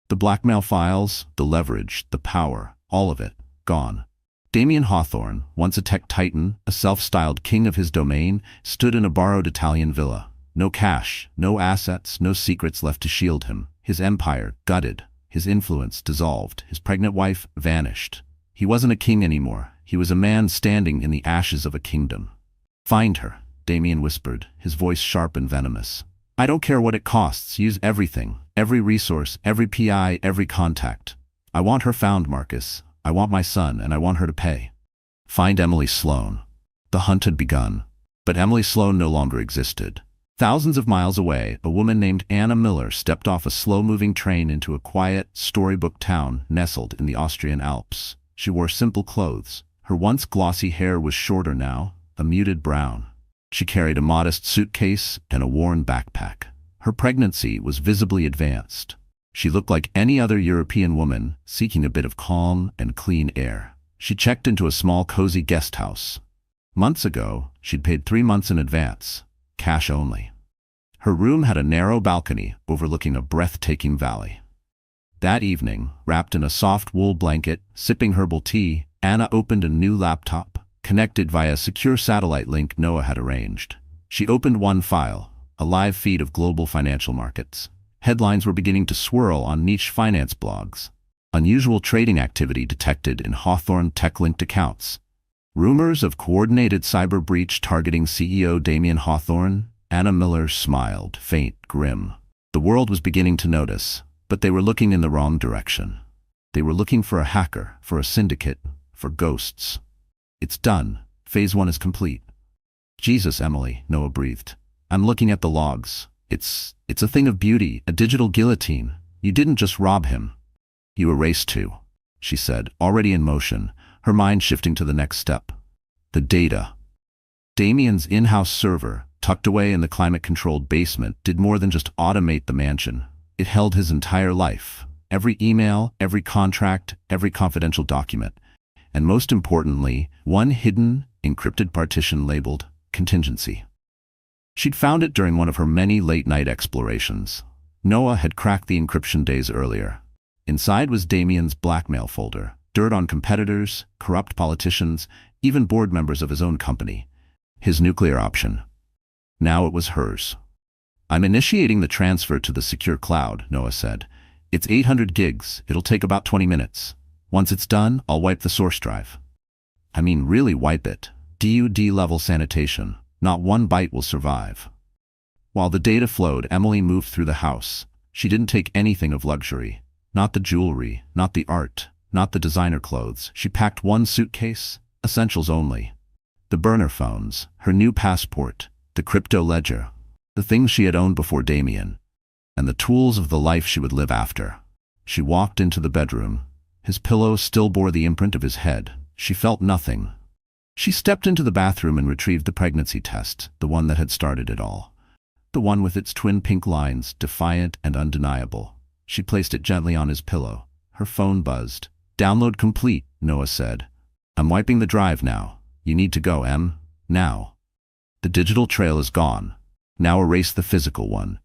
The blackmail files, the leverage, the power, all of it, gone. Damien Hawthorne, once a tech titan, a self-styled king of his domain, stood in a borrowed Italian villa. No cash, no assets, no secrets left to shield him. His empire gutted, his influence dissolved, his pregnant wife vanished. He wasn't a king anymore. He was a man standing in the ashes of a kingdom. Find her, Damien whispered, his voice sharp and venomous. I don't care what it costs. Use everything, every resource, every PI, every contact. I want her found, Marcus. I want my son, and I want her to pay. Find Emily Sloan. The hunt had begun, but Emily Sloan no longer existed. Thousands of miles away, a woman named Anna Miller stepped off a slow-moving train into a quiet, storybook town nestled in the Austrian Alps. She wore simple clothes. Her once glossy hair was shorter now, a muted brown. She carried a modest suitcase and a worn backpack. Her pregnancy was visibly advanced. She looked like any other European woman seeking a bit of calm and clean air. She checked into a small, cozy guest house. Months ago, she'd paid 3 months in advance, cash only. Her room had a narrow balcony overlooking a breathtaking valley. That evening, wrapped in a soft wool blanket, sipping herbal tea, Anna opened a new laptop, connected via a secure satellite link Noah had arranged. She opened one file, a live feed of global financial markets. Headlines were beginning to swirl on niche finance blogs. Unusual trading activity detected in Hawthorne tech-linked accounts. Rumors of coordinated cyber breach targeting CEO Damien Hawthorne. Anna Miller smiled, faint, grim. The world was beginning to notice, but they were looking in the wrong direction. They were looking for a hacker, for a syndicate, for ghosts. It's done. Phase 1 is complete. Jesus, Emily, Noah breathed. I'm looking at the logs. It's a thing of beauty, a digital guillotine. You didn't just rob him. You erased too, she said, already in motion, her mind shifting to the next step. The data. Damien's in-house server, tucked away in the climate-controlled basement, did more than just automate the mansion. It held his entire life. Every email, every contract, every confidential document. And most importantly, one hidden, encrypted partition labeled contingency. She'd found it during one of her many late-night explorations. Noah had cracked the encryption days earlier. Inside was Damien's blackmail folder, dirt on competitors, corrupt politicians, even board members of his own company. His nuclear option. Now it was hers. I'm initiating the transfer to the secure cloud, Noah said. It's 800 gigs. It'll take about 20 minutes. Once it's done, I'll wipe the source drive. I mean, really wipe it. DUD-level sanitation. Not one byte will survive. While the data flowed, Emily moved through the house. She didn't take anything of luxury. Not the jewelry, not the art, not the designer clothes. She packed one suitcase, essentials only. The burner phones, her new passport, the crypto ledger, the things she had owned before Damien, and the tools of the life she would live after. She walked into the bedroom. His pillow still bore the imprint of his head. She felt nothing. She stepped into the bathroom and retrieved the pregnancy test, the one that had started it all. The one with its twin pink lines, defiant and undeniable. She placed it gently on his pillow. Her phone buzzed. Download complete, Noah said. I'm wiping the drive now. You need to go, Em. Now. The digital trail is gone. Now erase the physical one.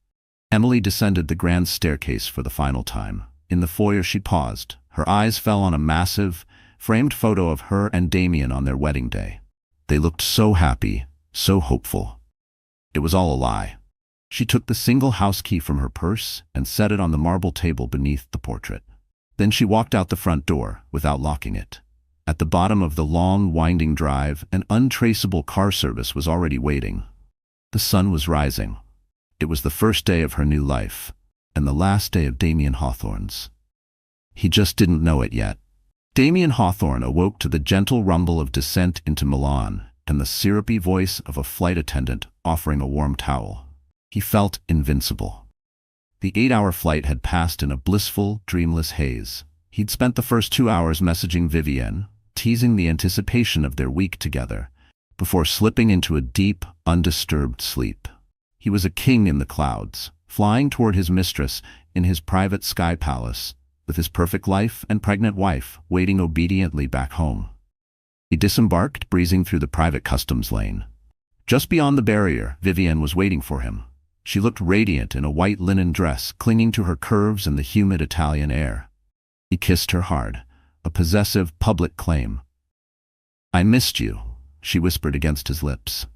Emily descended the grand staircase for the final time. In the foyer she paused. Her eyes fell on a massive, framed photo of her and Damien on their wedding day. They looked so happy, so hopeful. It was all a lie. She took the single house key from her purse and set it on the marble table beneath the portrait. Then she walked out the front door without locking it. At the bottom of the long, winding drive, an untraceable car service was already waiting. The sun was rising. It was the first day of her new life, and the last day of Damien Hawthorne's. He just didn't know it yet. Damien Hawthorne awoke to the gentle rumble of descent into Milan and the syrupy voice of a flight attendant offering a warm towel. He felt invincible. The 8-hour flight had passed in a blissful, dreamless haze. He'd spent the first 2 hours messaging Vivienne, teasing the anticipation of their week together, before slipping into a deep, undisturbed sleep. He was a king in the clouds, flying toward his mistress in his private sky palace, with his perfect life and pregnant wife waiting obediently back home. He disembarked, breezing through the private customs lane. Just beyond the barrier, Vivienne was waiting for him. She looked radiant in a white linen dress, clinging to her curves in the humid Italian air. He kissed her hard, a possessive public claim. "I missed you," she whispered against his lips.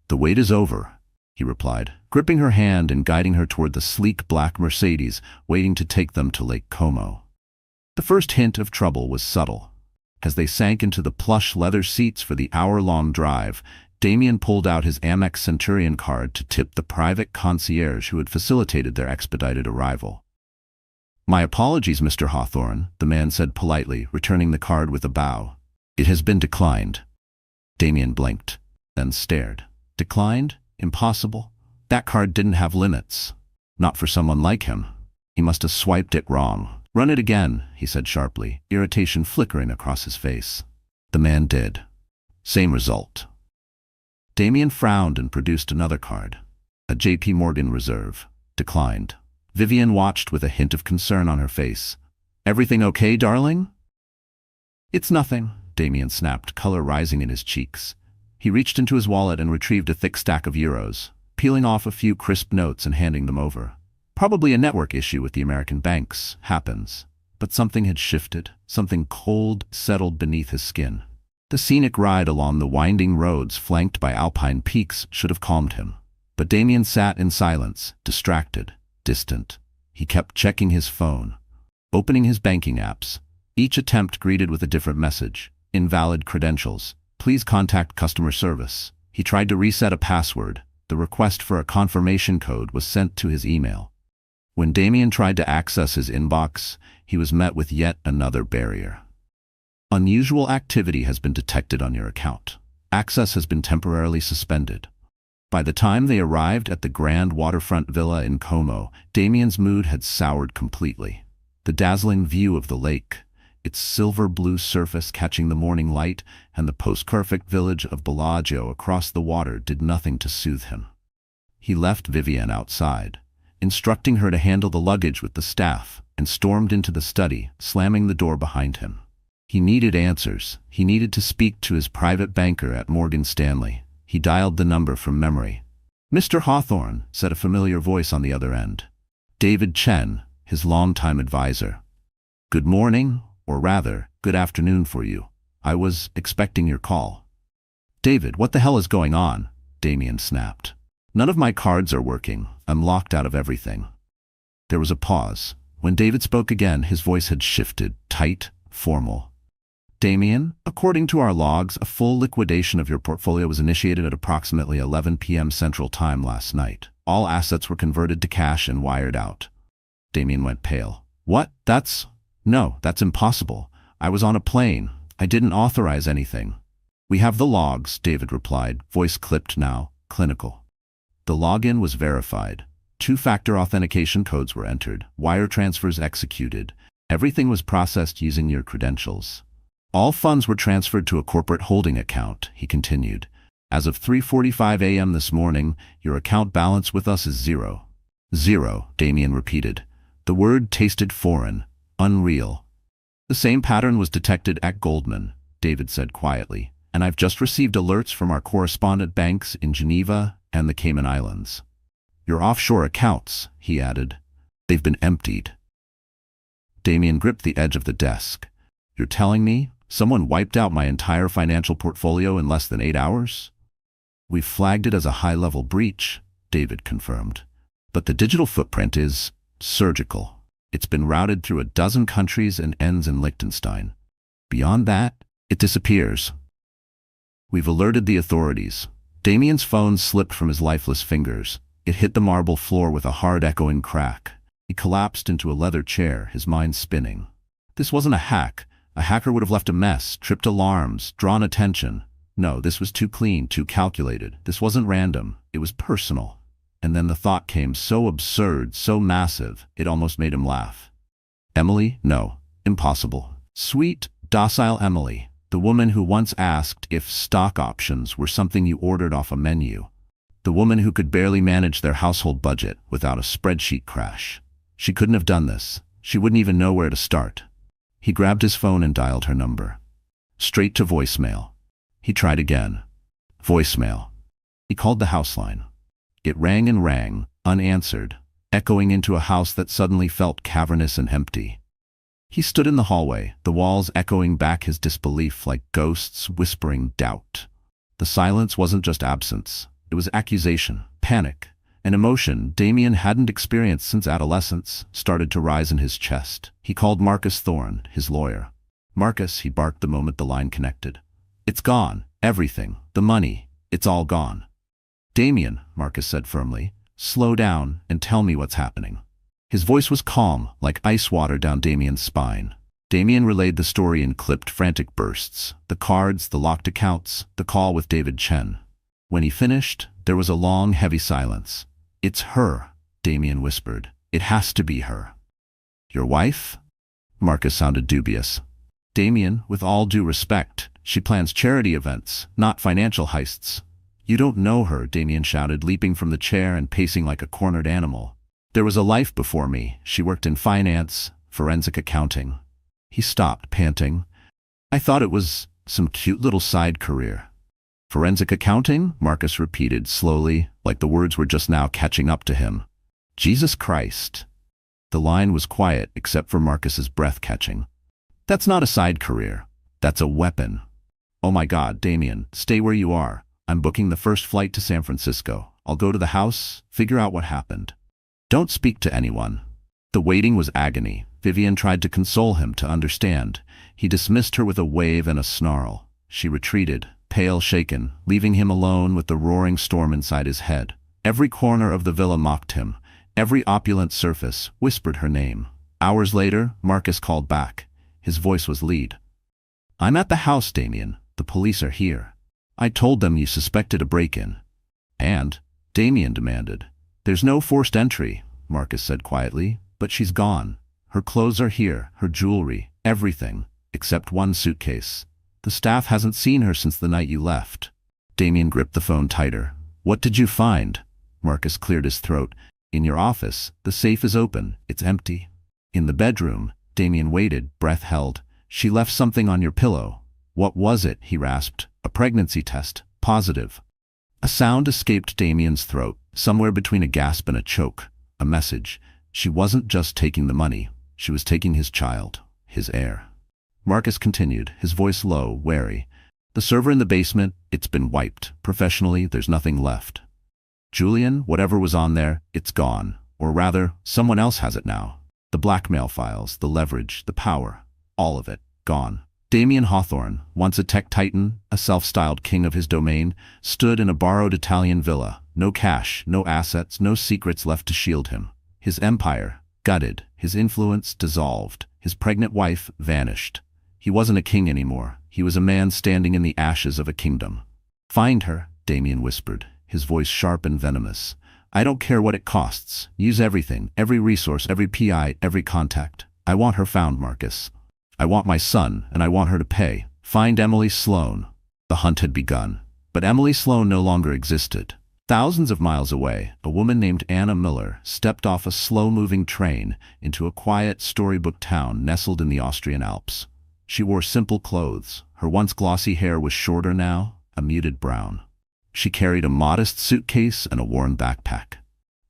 "The wait is over," he replied, gripping her hand and guiding her toward the sleek black Mercedes waiting to take them to Lake Como. The first hint of trouble was subtle. As they sank into the plush leather seats for the hour-long drive, Damien pulled out his Amex Centurion card to tip the private concierge who had facilitated their expedited arrival. "My apologies, Mr. Hawthorne," the man said politely, returning the card with a bow. "It has been declined." Damien blinked, then stared. Declined? Impossible. That card didn't have limits. Not for someone like him. He must have swiped it wrong. "Run it again," he said sharply, irritation flickering across his face. The man did. Same result. Damien frowned and produced another card. A JP Morgan Reserve. Declined. Vivienne watched with a hint of concern on her face. "Everything okay, darling?" "It's nothing," Damien snapped, color rising in his cheeks. He reached into his wallet and retrieved a thick stack of euros, peeling off a few crisp notes and handing them over. Probably a network issue with the American banks. Happens. But something had shifted. Something cold settled beneath his skin. The scenic ride along the winding roads flanked by alpine peaks should have calmed him. But Damien sat in silence, distracted, distant. He kept checking his phone, opening his banking apps, each attempt greeted with a different message. Invalid credentials. Please contact customer service. He tried to reset a password. The request for a confirmation code was sent to his email. When Damien tried to access his inbox, he was met with yet another barrier. "Unusual activity has been detected on your account. Access has been temporarily suspended." By the time they arrived at the grand waterfront villa in Como, Damien's mood had soured completely. The dazzling view of the lake, its silver-blue surface catching the morning light, and the post-perfect village of Bellagio across the water did nothing to soothe him. He left Vivienne outside, instructing her to handle the luggage with the staff, and stormed into the study, slamming the door behind him. He needed answers. He needed to speak to his private banker at Morgan Stanley. He dialed the number from memory. "Mr. Hawthorne," said a familiar voice on the other end. David Chen, his longtime advisor. "Good morning, or rather, good afternoon for you. I was expecting your call." "David, what the hell is going on?" Damien snapped. "None of my cards are working. I'm locked out of everything." There was a pause. When David spoke again, his voice had shifted, tight, formal. "Damien, according to our logs, a full liquidation of your portfolio was initiated at approximately 11 p.m. Central Time last night. All assets were converted to cash and wired out." Damien went pale. "What? No, that's impossible. I was on a plane. I didn't authorize anything." "We have the logs," David replied, voice clipped now, clinical. The login was verified. Two-factor authentication codes were entered, wire transfers executed. Everything was processed using your credentials. "All funds were transferred to a corporate holding account," he continued. "As of 3:45 a.m. this morning, your account balance with us is zero." "Zero," Damien repeated. The word tasted foreign, unreal. "The same pattern was detected at Goldman," David said quietly, "and I've just received alerts from our correspondent banks in Geneva and the Cayman Islands. Your offshore accounts," he added, "they've been emptied." Damien gripped the edge of the desk. "You're telling me someone wiped out my entire financial portfolio in less than 8 hours?" "We've flagged it as a high-level breach," David confirmed. "But the digital footprint is surgical. It's been routed through a dozen countries and ends in Liechtenstein. Beyond that, it disappears." "We've alerted the authorities." Damien's phone slipped from his lifeless fingers. It hit the marble floor with a hard echoing crack. He collapsed into a leather chair, his mind spinning. This wasn't a hack. A hacker would have left a mess, tripped alarms, drawn attention. No, this was too clean, too calculated. This wasn't random. It was personal. And then the thought came so absurd, so massive, it almost made him laugh. Emily? No. Impossible. Sweet, docile Emily. The woman who once asked if stock options were something you ordered off a menu. The woman who could barely manage their household budget without a spreadsheet crash. She couldn't have done this. She wouldn't even know where to start. He grabbed his phone and dialed her number. Straight to voicemail. He tried again. Voicemail. He called the house line. It rang and rang, unanswered, echoing into a house that suddenly felt cavernous and empty. He stood in the hallway, the walls echoing back his disbelief like ghosts whispering doubt. The silence wasn't just absence. It was accusation, panic, an emotion Damien hadn't experienced since adolescence started to rise in his chest. He called Marcus Thorne, his lawyer. Marcus, he barked the moment the line connected. It's gone. Everything. The money. It's all gone. Damien, Marcus said firmly, slow down and tell me what's happening. His voice was calm, like ice water down Damien's spine. Damien relayed the story in clipped, frantic bursts. The cards, the locked accounts, the call with David Chen. When he finished, there was a long, heavy silence. It's her, Damien whispered. It has to be her. Your wife? Marcus sounded dubious. Damien, with all due respect, she plans charity events, not financial heists. You don't know her, Damien shouted, leaping from the chair and pacing like a cornered animal. There was a life before me. She worked in finance, forensic accounting. He stopped, panting. I thought it was some cute little side career. Forensic accounting? Marcus repeated slowly, like the words were just now catching up to him. Jesus Christ. The line was quiet except for Marcus's breath catching. That's not a side career. That's a weapon. Oh my God, Damien, stay where you are. I'm booking the first flight to San Francisco. I'll go to the house, figure out what happened. Don't speak to anyone. The waiting was agony. Vivian tried to console him, to understand. He dismissed her with a wave and a snarl. She retreated, pale, shaken, leaving him alone with the roaring storm inside his head. Every corner of the villa mocked him. Every opulent surface whispered her name. Hours later, Marcus called back. His voice was lead. I'm at the house, Damien. The police are here. I told them you suspected a break-in. And? Damien demanded. There's no forced entry, Marcus said quietly, but she's gone. Her clothes are here, her jewelry, everything, except one suitcase. The staff hasn't seen her since the night you left. Damien gripped the phone tighter. What did you find? Marcus cleared his throat. In your office, the safe is open. It's empty. In the bedroom, Damien waited, breath held. She left something on your pillow. What was it? He rasped. A pregnancy test. Positive. A sound escaped Damien's throat, somewhere between a gasp and a choke. A message. She wasn't just taking the money. She was taking his child, his heir. Marcus continued, his voice low, wary. The server in the basement, it's been wiped. Professionally, there's nothing left. Julian, whatever was on there, it's gone. Or rather, someone else has it now. The blackmail files, the leverage, the power. All of it. Gone. Damien Hawthorne, once a tech titan, a self-styled king of his domain, stood in a borrowed Italian villa. No cash, no assets, no secrets left to shield him. His empire, gutted, his influence dissolved, his pregnant wife vanished. He wasn't a king anymore. He was a man standing in the ashes of a kingdom. Find her, Damien whispered, his voice sharp and venomous. I don't care what it costs. Use everything, every resource, every PI, every contact. I want her found, Marcus. I want my son, and I want her to pay. Find Emily Sloan. The hunt had begun. But Emily Sloan no longer existed. Thousands of miles away, a woman named Anna Miller stepped off a slow-moving train into a quiet storybook town nestled in the Austrian Alps. She wore simple clothes. Her once glossy hair was shorter now, a muted brown. She carried a modest suitcase and a worn backpack.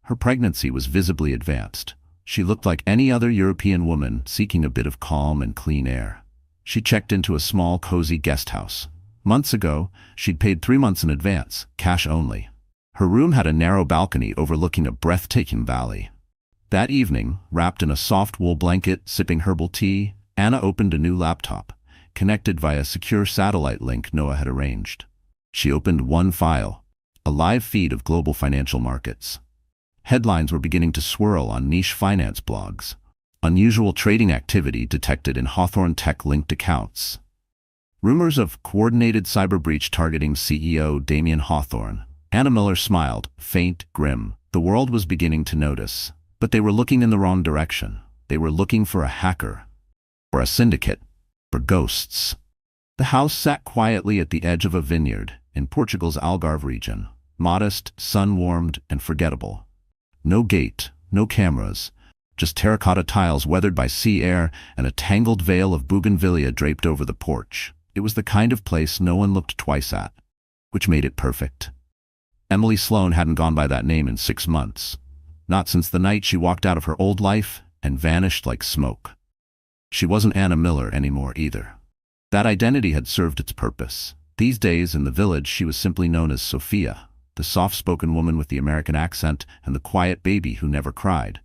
Her pregnancy was visibly advanced. She looked like any other European woman seeking a bit of calm and clean air. She checked into a small, cozy guest house. Months ago, she'd paid 3 months in advance, cash only. Her room had a narrow balcony overlooking a breathtaking valley. That evening, wrapped in a soft wool blanket, sipping herbal tea, Anna opened a new laptop, connected via a secure satellite link Noah had arranged. She opened one file, a live feed of global financial markets. Headlines were beginning to swirl on niche finance blogs. Unusual trading activity detected in Hawthorne Tech-linked accounts. Rumors of coordinated cyber breach targeting CEO Damien Hawthorne. Anna Miller smiled, faint, grim. The world was beginning to notice. But they were looking in the wrong direction. They were looking for a hacker. For a syndicate. For ghosts. The house sat quietly at the edge of a vineyard in Portugal's Algarve region, modest, sun-warmed, and forgettable. No gate, no cameras, just terracotta tiles weathered by sea air and a tangled veil of bougainvillea draped over the porch. It was the kind of place no one looked twice at, which made it perfect. Emily Sloan hadn't gone by that name in 6 months, not since the night she walked out of her old life and vanished like smoke. She wasn't Anna Miller anymore either. That identity had served its purpose. These days in the village she was simply known as Sophia, the soft-spoken woman with the American accent and the quiet baby who never cried.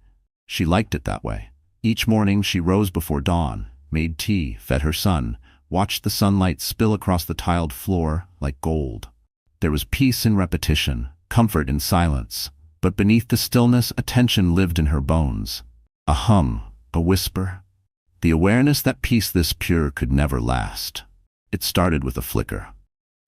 She liked it that way. Each morning she rose before dawn, made tea, fed her son, watched the sunlight spill across the tiled floor like gold. There was peace in repetition, comfort in silence, but beneath the stillness a tension lived in her bones. A hum, a whisper. The awareness that peace this pure could never last. It started with a flicker.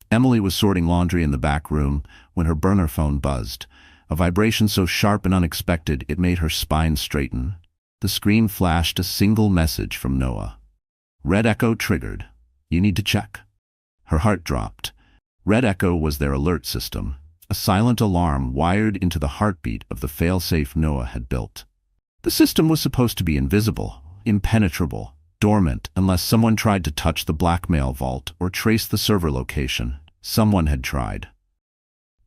Emily was sorting laundry in the back room when her burner phone buzzed, a vibration so sharp and unexpected it made her spine straighten. The screen flashed a single message from Noah. Red Echo triggered. You need to check. Her heart dropped. Red Echo was their alert system, a silent alarm wired into the heartbeat of the failsafe Noah had built. The system was supposed to be invisible, impenetrable, dormant unless someone tried to touch the blackmail vault or trace the server location. Someone had tried.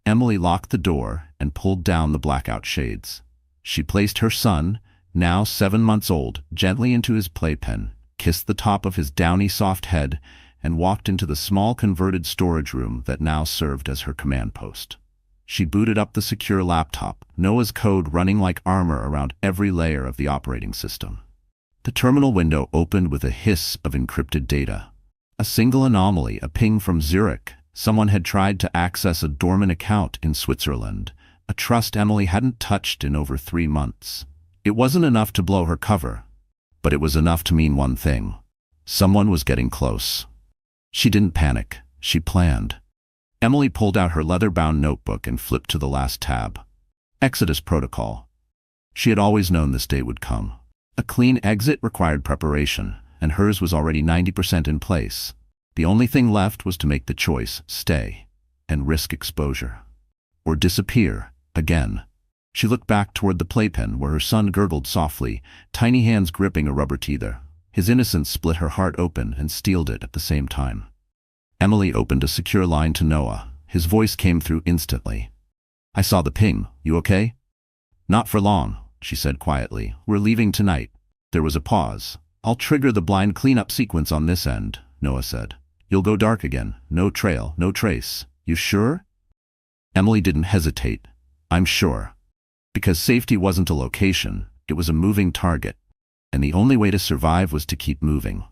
Emily locked the door and pulled down the blackout shades. She placed her son, now 7 months old, gently into his playpen, kissed the top of his downy soft head, and walked into the small converted storage room that now served as her command post. She booted up the secure laptop, Noah's code running like armor around every layer of the operating system. The terminal window opened with a hiss of encrypted data. A single anomaly, a ping from Zurich. Someone had tried to access a dormant account in Switzerland, a trust Emily hadn't touched in over 3 months. It wasn't enough to blow her cover, but it was enough to mean one thing. Someone was getting close. She didn't panic. She planned. Emily pulled out her leather-bound notebook and flipped to the last tab. Exodus Protocol. She had always known this day would come. A clean exit required preparation, and hers was already 90% in place. The only thing left was to make the choice, stay, and risk exposure. Or disappear, again. She looked back toward the playpen where her son gurgled softly, tiny hands gripping a rubber teether. His innocence split her heart open and steeled it at the same time. Emily opened a secure line to Noah. His voice came through instantly. I saw the ping. You okay? Not for long, she said quietly. We're leaving tonight. There was a pause. I'll trigger the blind cleanup sequence on this end, Noah said. You'll go dark again. No trail, no trace. You sure? Emily didn't hesitate. I'm sure. Because safety wasn't a location, it was a moving target. And the only way to survive was to keep moving.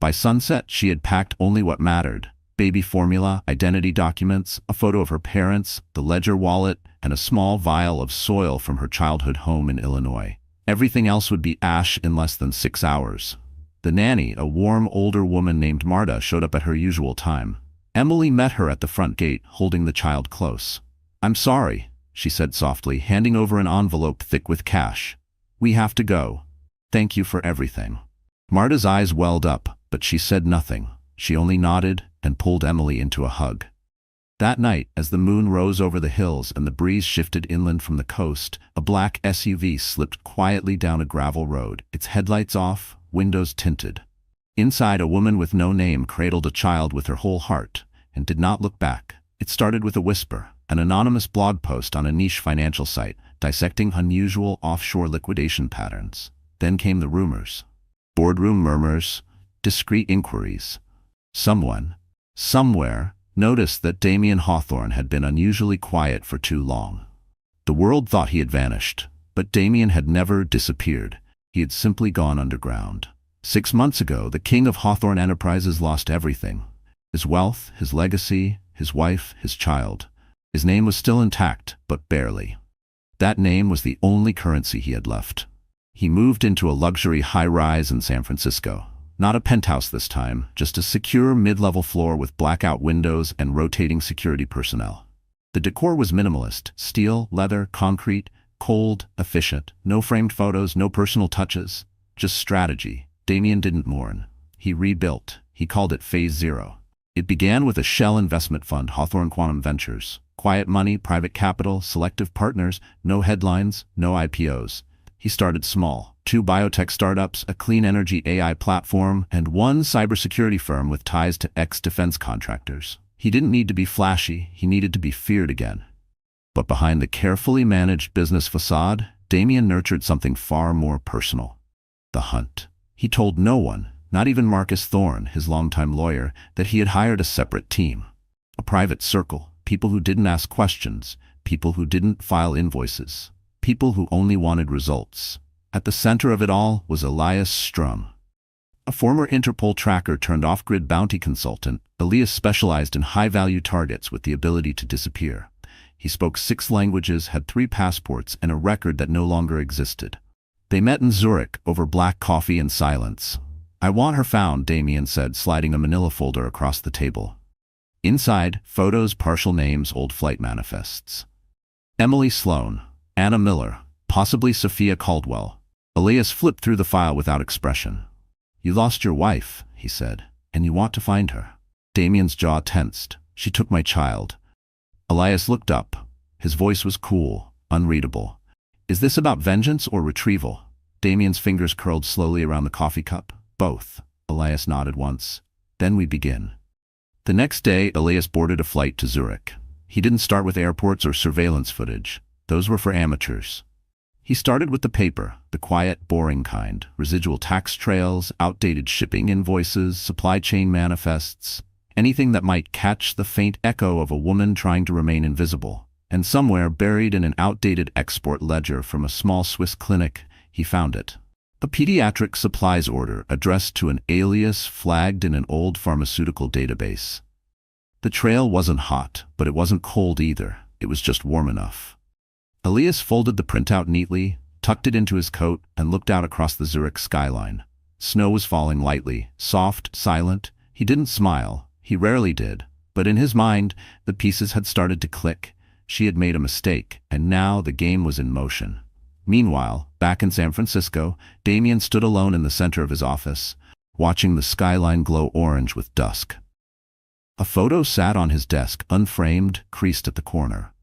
By sunset, she had packed only what mattered. Baby formula, identity documents, a photo of her parents, the ledger wallet, and a small vial of soil from her childhood home in Illinois. Everything else would be ash in less than 6 hours. The nanny, a warm older woman named Marta, showed up at her usual time. Emily met her at the front gate, holding the child close. I'm sorry, she said softly, handing over an envelope thick with cash. We have to go. Thank you for everything. Marta's eyes welled up, but she said nothing. She only nodded and pulled Emily into a hug. That night, as the moon rose over the hills and the breeze shifted inland from the coast, a black SUV slipped quietly down a gravel road, its headlights off, windows tinted. Inside, a woman with no name cradled a child with her whole heart and did not look back. It started with a whisper, an anonymous blog post on a niche financial site dissecting unusual offshore liquidation patterns. Then came the rumors. Boardroom murmurs, discreet inquiries. Someone, somewhere, noticed that Damien Hawthorne had been unusually quiet for too long. The world thought he had vanished, but Damien had never disappeared. He had simply gone underground. 6 months ago, the king of Hawthorne Enterprises lost everything. His wealth, his legacy, his wife, his child. His name was still intact, but barely. That name was the only currency he had left. He moved into a luxury high-rise in San Francisco. Not a penthouse this time, just a secure mid-level floor with blackout windows and rotating security personnel. The decor was minimalist: steel, leather, concrete, cold, efficient. No framed photos, no personal touches. Just strategy. Damien didn't mourn. He rebuilt. He called it Phase Zero. It began with a shell investment fund, Hawthorne Quantum Ventures. Quiet money, private capital, selective partners, no headlines, no IPOs. He started small. 2 biotech startups, a clean energy AI platform, and 1 cybersecurity firm with ties to ex-defense contractors. He didn't need to be flashy, he needed to be feared again. But behind the carefully managed business facade, Damien nurtured something far more personal. The hunt. He told no one, not even Marcus Thorne, his longtime lawyer, that he had hired a separate team. A private circle. People who didn't ask questions, people who didn't file invoices, people who only wanted results. At the center of it all was Elias Strum. A former Interpol tracker turned off-grid bounty consultant, Elias specialized in high-value targets with the ability to disappear. He spoke 6 languages, had 3 passports, and a record that no longer existed. They met in Zurich over black coffee and silence. "I want her found," Damien said, sliding a manila folder across the table. Inside, photos, partial names, old flight manifests. Emily Sloan, Anna Miller, possibly Sophia Caldwell. Elias flipped through the file without expression. "You lost your wife," he said, "and you want to find her." Damien's jaw tensed. "She took my child." Elias looked up. His voice was cool, unreadable. "Is this about vengeance or retrieval?" Damien's fingers curled slowly around the coffee cup. "Both." Elias nodded once. "Then we begin." The next day, Elias boarded a flight to Zurich. He didn't start with airports or surveillance footage. Those were for amateurs. He started with the paper, the quiet, boring kind. Residual tax trails, outdated shipping invoices, supply chain manifests. Anything that might catch the faint echo of a woman trying to remain invisible. And somewhere, buried in an outdated export ledger from a small Swiss clinic, he found it. A pediatric supplies order addressed to an alias flagged in an old pharmaceutical database. The trail wasn't hot, but it wasn't cold either. It was just warm enough. Elias folded the printout neatly, tucked it into his coat, and looked out across the Zurich skyline. Snow was falling lightly, soft, silent. He didn't smile. He rarely did. But in his mind, the pieces had started to click. She had made a mistake, and now the game was in motion. Meanwhile, back in San Francisco, Damien stood alone in the center of his office, watching the skyline glow orange with dusk. A photo sat on his desk, unframed, creased at the corner.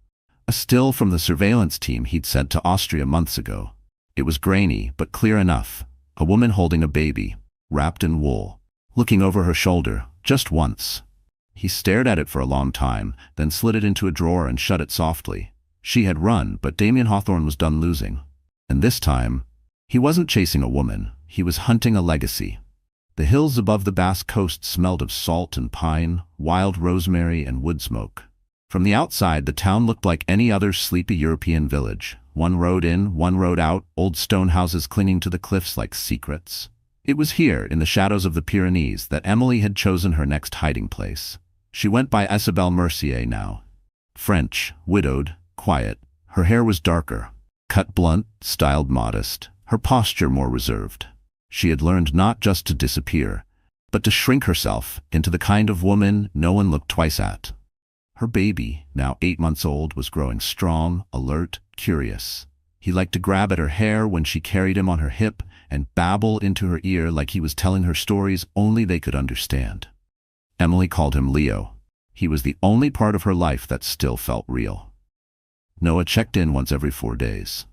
A still from the surveillance team he'd sent to Austria months ago. It was grainy, but clear enough. A woman holding a baby, wrapped in wool, looking over her shoulder, just once. He stared at it for a long time, then slid it into a drawer and shut it softly. She had run, but Damien Hawthorne was done losing. And this time, he wasn't chasing a woman, he was hunting a legacy. The hills above the Basque coast smelled of salt and pine, wild rosemary and wood smoke. From the outside, the town looked like any other sleepy European village. One road in, one road out, old stone houses clinging to the cliffs like secrets. It was here, in the shadows of the Pyrenees, that Emily had chosen her next hiding place. She went by Isabelle Mercier now. French, widowed, quiet. Her hair was darker, cut blunt, styled modest, her posture more reserved. She had learned not just to disappear, but to shrink herself into the kind of woman no one looked twice at. Her baby, now 8 months old, was growing strong, alert, curious. He liked to grab at her hair when she carried him on her hip and babble into her ear like he was telling her stories only they could understand. Emily called him Leo. He was the only part of her life that still felt real. Noah checked in once every 4 days.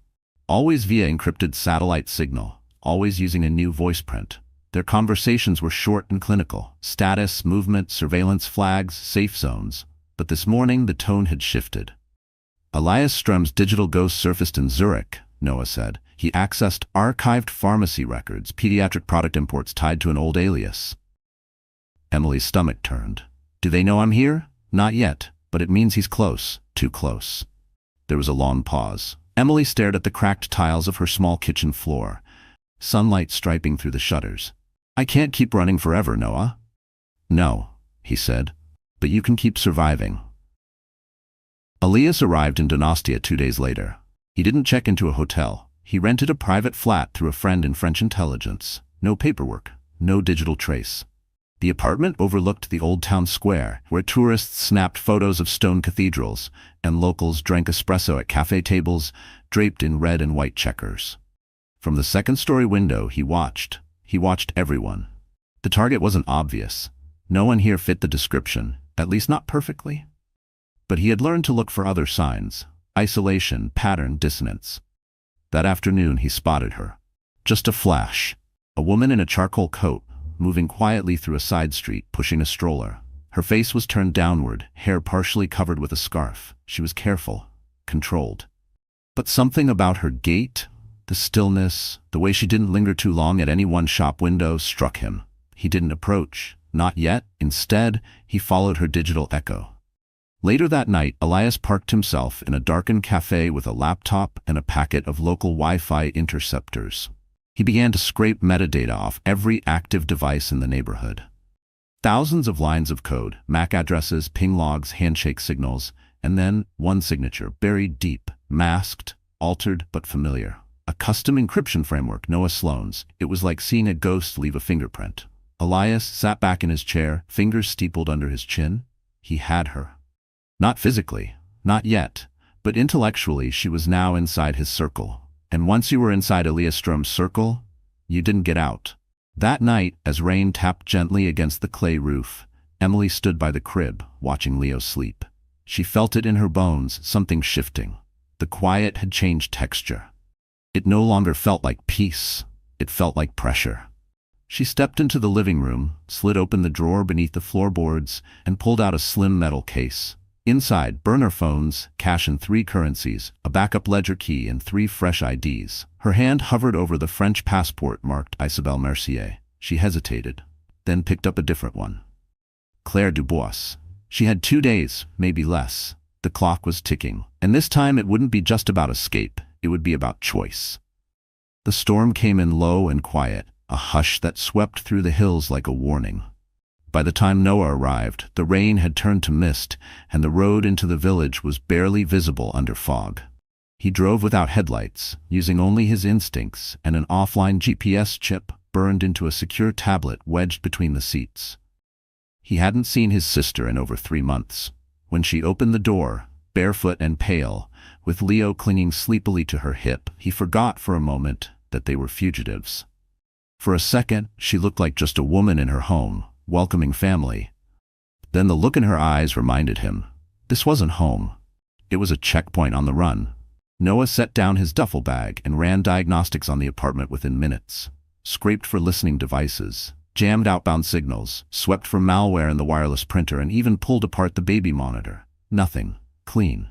Always via encrypted satellite signal, always using a new voice print. Their conversations were short and clinical. Status, movement, surveillance flags, safe zones. But this morning the tone had shifted. Elias Strum's digital ghost surfaced in Zurich, Noah said. He accessed archived pharmacy records, pediatric product imports tied to an old alias. Emily's stomach turned. "Do they know I'm here?" "Not yet, but it means he's close, too close." There was a long pause. Emily stared at the cracked tiles of her small kitchen floor, sunlight striping through the shutters. "I can't keep running forever, Noah." "No," he said, "but you can keep surviving." Elias arrived in Donostia 2 days later. He didn't check into a hotel. He rented a private flat through a friend in French intelligence. No paperwork, no digital trace. The apartment overlooked the old town square, where tourists snapped photos of stone cathedrals, and locals drank espresso at cafe tables, draped in red and white checkers. From the second-story window, he watched everyone. The target wasn't obvious. No one here fit the description, at least not perfectly. But he had learned to look for other signs: isolation, pattern, dissonance. That afternoon he spotted her. Just a flash. A woman in a charcoal coat, moving quietly through a side street, pushing a stroller. Her face was turned downward, hair partially covered with a scarf. She was careful, controlled. But something about her gait, the stillness, the way she didn't linger too long at any one shop window, struck him. He didn't approach. Not yet. Instead, he followed her digital echo. Later that night, Elias parked himself in a darkened cafe with a laptop and a packet of local Wi-Fi interceptors. He began to scrape metadata off every active device in the neighborhood. Thousands of lines of code, MAC addresses, ping logs, handshake signals, and then one signature, buried deep, masked, altered but familiar. A custom encryption framework, Noah Sloan's. It was like seeing a ghost leave a fingerprint. Elias sat back in his chair, fingers steepled under his chin. He had her. Not physically, not yet, but intellectually she was now inside his circle. And once you were inside Elias Strom's circle, you didn't get out. That night, as rain tapped gently against the clay roof, Emily stood by the crib, watching Leo sleep. She felt it in her bones, something shifting. The quiet had changed texture. It no longer felt like peace. It felt like pressure. She stepped into the living room, slid open the drawer beneath the floorboards, and pulled out a slim metal case. Inside, burner phones, cash in 3 currencies, a backup ledger key, and 3 fresh IDs. Her hand hovered over the French passport marked Isabelle Mercier. She hesitated, then picked up a different one. Claire Dubois. She had 2 days, maybe less. The clock was ticking, and this time it wouldn't be just about escape, it would be about choice. The storm came in low and quiet, a hush that swept through the hills like a warning. By the time Noah arrived, the rain had turned to mist, and the road into the village was barely visible under fog. He drove without headlights, using only his instincts and an offline GPS chip burned into a secure tablet wedged between the seats. He hadn't seen his sister in over 3 months. When she opened the door, barefoot and pale, with Leo clinging sleepily to her hip, he forgot for a moment that they were fugitives. For a second, she looked like just a woman in her home, welcoming family. Then the look in her eyes reminded him, this wasn't home. It was a checkpoint on the run. Noah set down his duffel bag and ran diagnostics on the apartment within minutes. Scraped for listening devices, jammed outbound signals, swept for malware in the wireless printer, and even pulled apart the baby monitor. Nothing. Clean.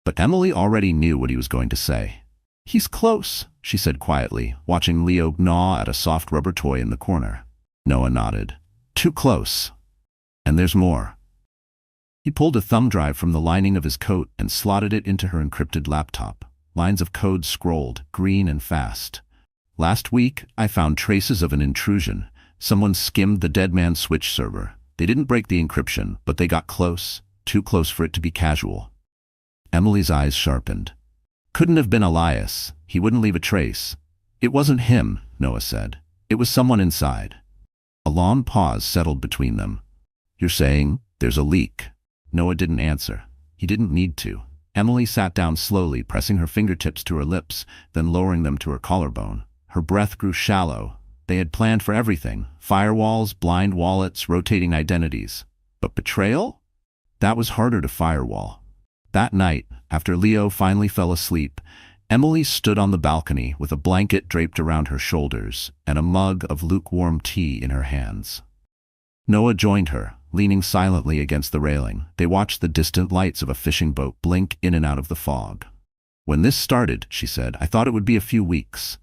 But Emily already knew what he was going to say. He's close, she said quietly, watching Leo gnaw at a soft rubber toy in the corner. Noah nodded. Too close. And there's more. He pulled a thumb drive from the lining of his coat and slotted it into her encrypted laptop. Lines of code scrolled, green and fast. Last week, I found traces of an intrusion. Someone skimmed the dead man's switch server. They didn't break the encryption, but they got close, too close for it to be casual. Emily's eyes sharpened. Couldn't have been Elias. He wouldn't leave a trace. It wasn't him, Noah said. It was someone inside. A long pause settled between them. You're saying there's a leak? Noah didn't answer. He didn't need to. Emily sat down slowly, pressing her fingertips to her lips, then lowering them to her collarbone. Her breath grew shallow. They had planned for everything: firewalls, blind wallets, rotating identities. But betrayal? That was harder to firewall. That night, after Leo finally fell asleep, Emily stood on the balcony with a blanket draped around her shoulders and a mug of lukewarm tea in her hands. Noah joined her, leaning silently against the railing. They watched the distant lights of a fishing boat blink in and out of the fog. When this started, she said, I thought it would be a few weeks,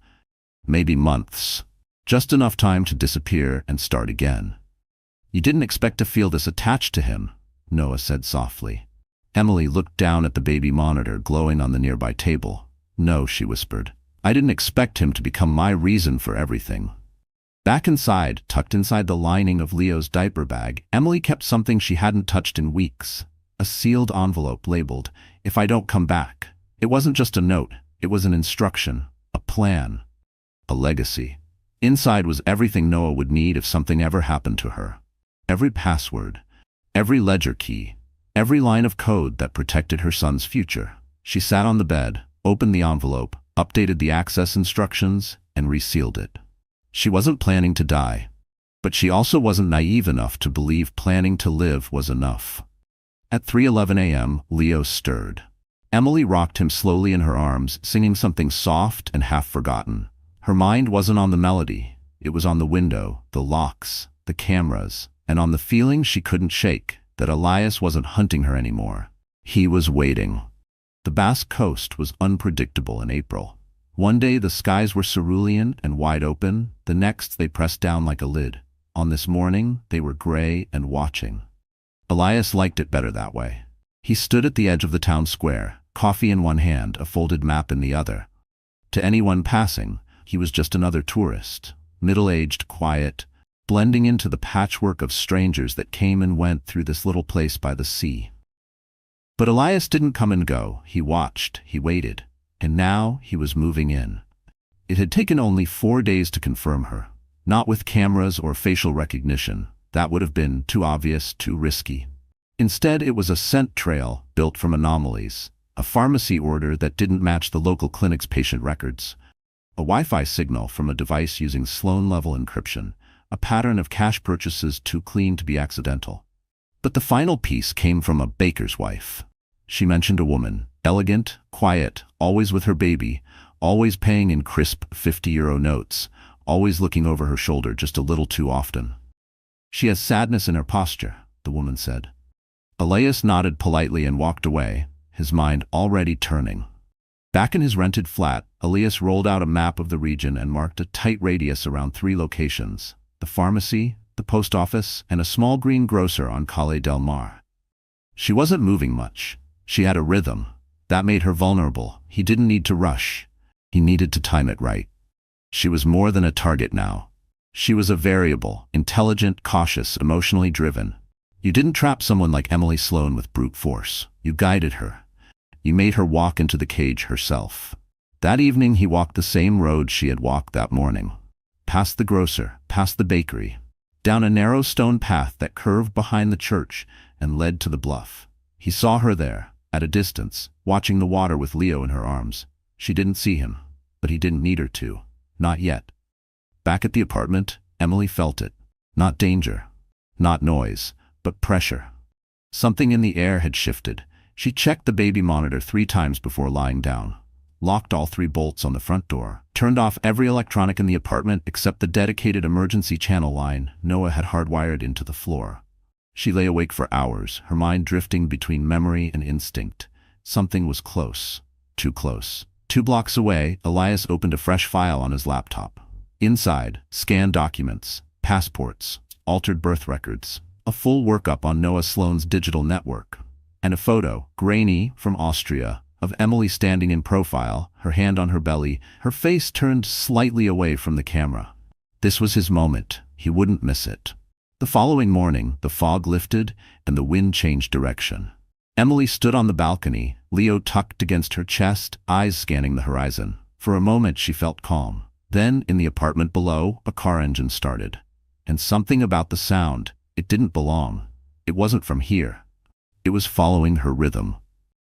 maybe months. Just enough time to disappear and start again. You didn't expect to feel this attached to him, Noah said softly. Emily looked down at the baby monitor glowing on the nearby table. No, she whispered. I didn't expect him to become my reason for everything. Back inside, tucked inside the lining of Leo's diaper bag, Emily kept something she hadn't touched in weeks. A sealed envelope labeled, If I don't come back. It wasn't just a note. It was an instruction, a plan, a legacy. Inside was everything Noah would need if something ever happened to her. Every password, every ledger key, every line of code that protected her son's future. She sat on the bed, opened the envelope, updated the access instructions, and resealed it. She wasn't planning to die. But she also wasn't naive enough to believe planning to live was enough. At 3:11 a.m., Leo stirred. Emily rocked him slowly in her arms, singing something soft and half-forgotten. Her mind wasn't on the melody. It was on the window, the locks, the cameras, and on the feeling she couldn't shake, that Elias wasn't hunting her anymore. He was waiting. The Basque Coast was unpredictable in April. One day the skies were cerulean and wide open, the next they pressed down like a lid. On this morning, they were gray and watching. Elias liked it better that way. He stood at the edge of the town square, coffee in one hand, a folded map in the other. To anyone passing, he was just another tourist, middle-aged, quiet, blending into the patchwork of strangers that came and went through this little place by the sea. But Elias didn't come and go. He watched, he waited, and now he was moving in. It had taken only 4 days to confirm her. Not with cameras or facial recognition. That would have been too obvious, too risky. Instead, it was a scent trail built from anomalies, a pharmacy order that didn't match the local clinic's patient records, a Wi-Fi signal from a device using Sloan-level encryption, a pattern of cash purchases too clean to be accidental. But the final piece came from a baker's wife. She mentioned a woman, elegant, quiet, always with her baby, always paying in crisp 50-euro notes, always looking over her shoulder just a little too often. She has sadness in her posture, the woman said. Elias nodded politely and walked away, his mind already turning. Back in his rented flat, Elias rolled out a map of the region and marked a tight radius around 3 locations: the pharmacy, the post office, and a small green grocer on Calle del Mar. She wasn't moving much. She had a rhythm. That made her vulnerable. He didn't need to rush. He needed to time it right. She was more than a target now. She was a variable, intelligent, cautious, emotionally driven. You didn't trap someone like Emily Sloan with brute force. You guided her. You made her walk into the cage herself. That evening he walked the same road she had walked that morning. Past the grocer, past the bakery, down a narrow stone path that curved behind the church and led to the bluff. He saw her there, at a distance, watching the water with Leo in her arms. She didn't see him, but he didn't need her to. Not yet. Back at the apartment, Emily felt it. Not danger, not noise, but pressure. Something in the air had shifted. She checked the baby monitor 3 times before lying down, locked all 3 bolts on the front door, turned off every electronic in the apartment except the dedicated emergency channel line Noah had hardwired into the floor. She lay awake for hours, her mind drifting between memory and instinct. Something was close. Too close. 2 blocks away, Elias opened a fresh file on his laptop. Inside, scanned documents, passports, altered birth records, a full workup on Noah Sloan's digital network, and a photo, grainy, from Austria, of Emily standing in profile, her hand on her belly, her face turned slightly away from the camera. This was his moment. He wouldn't miss it. The following morning, the fog lifted and the wind changed direction. Emily stood on the balcony, Leo tucked against her chest, eyes scanning the horizon. For a moment she felt calm. Then, in the apartment below, a car engine started. And something about the sound, it didn't belong. It wasn't from here. It was following her rhythm.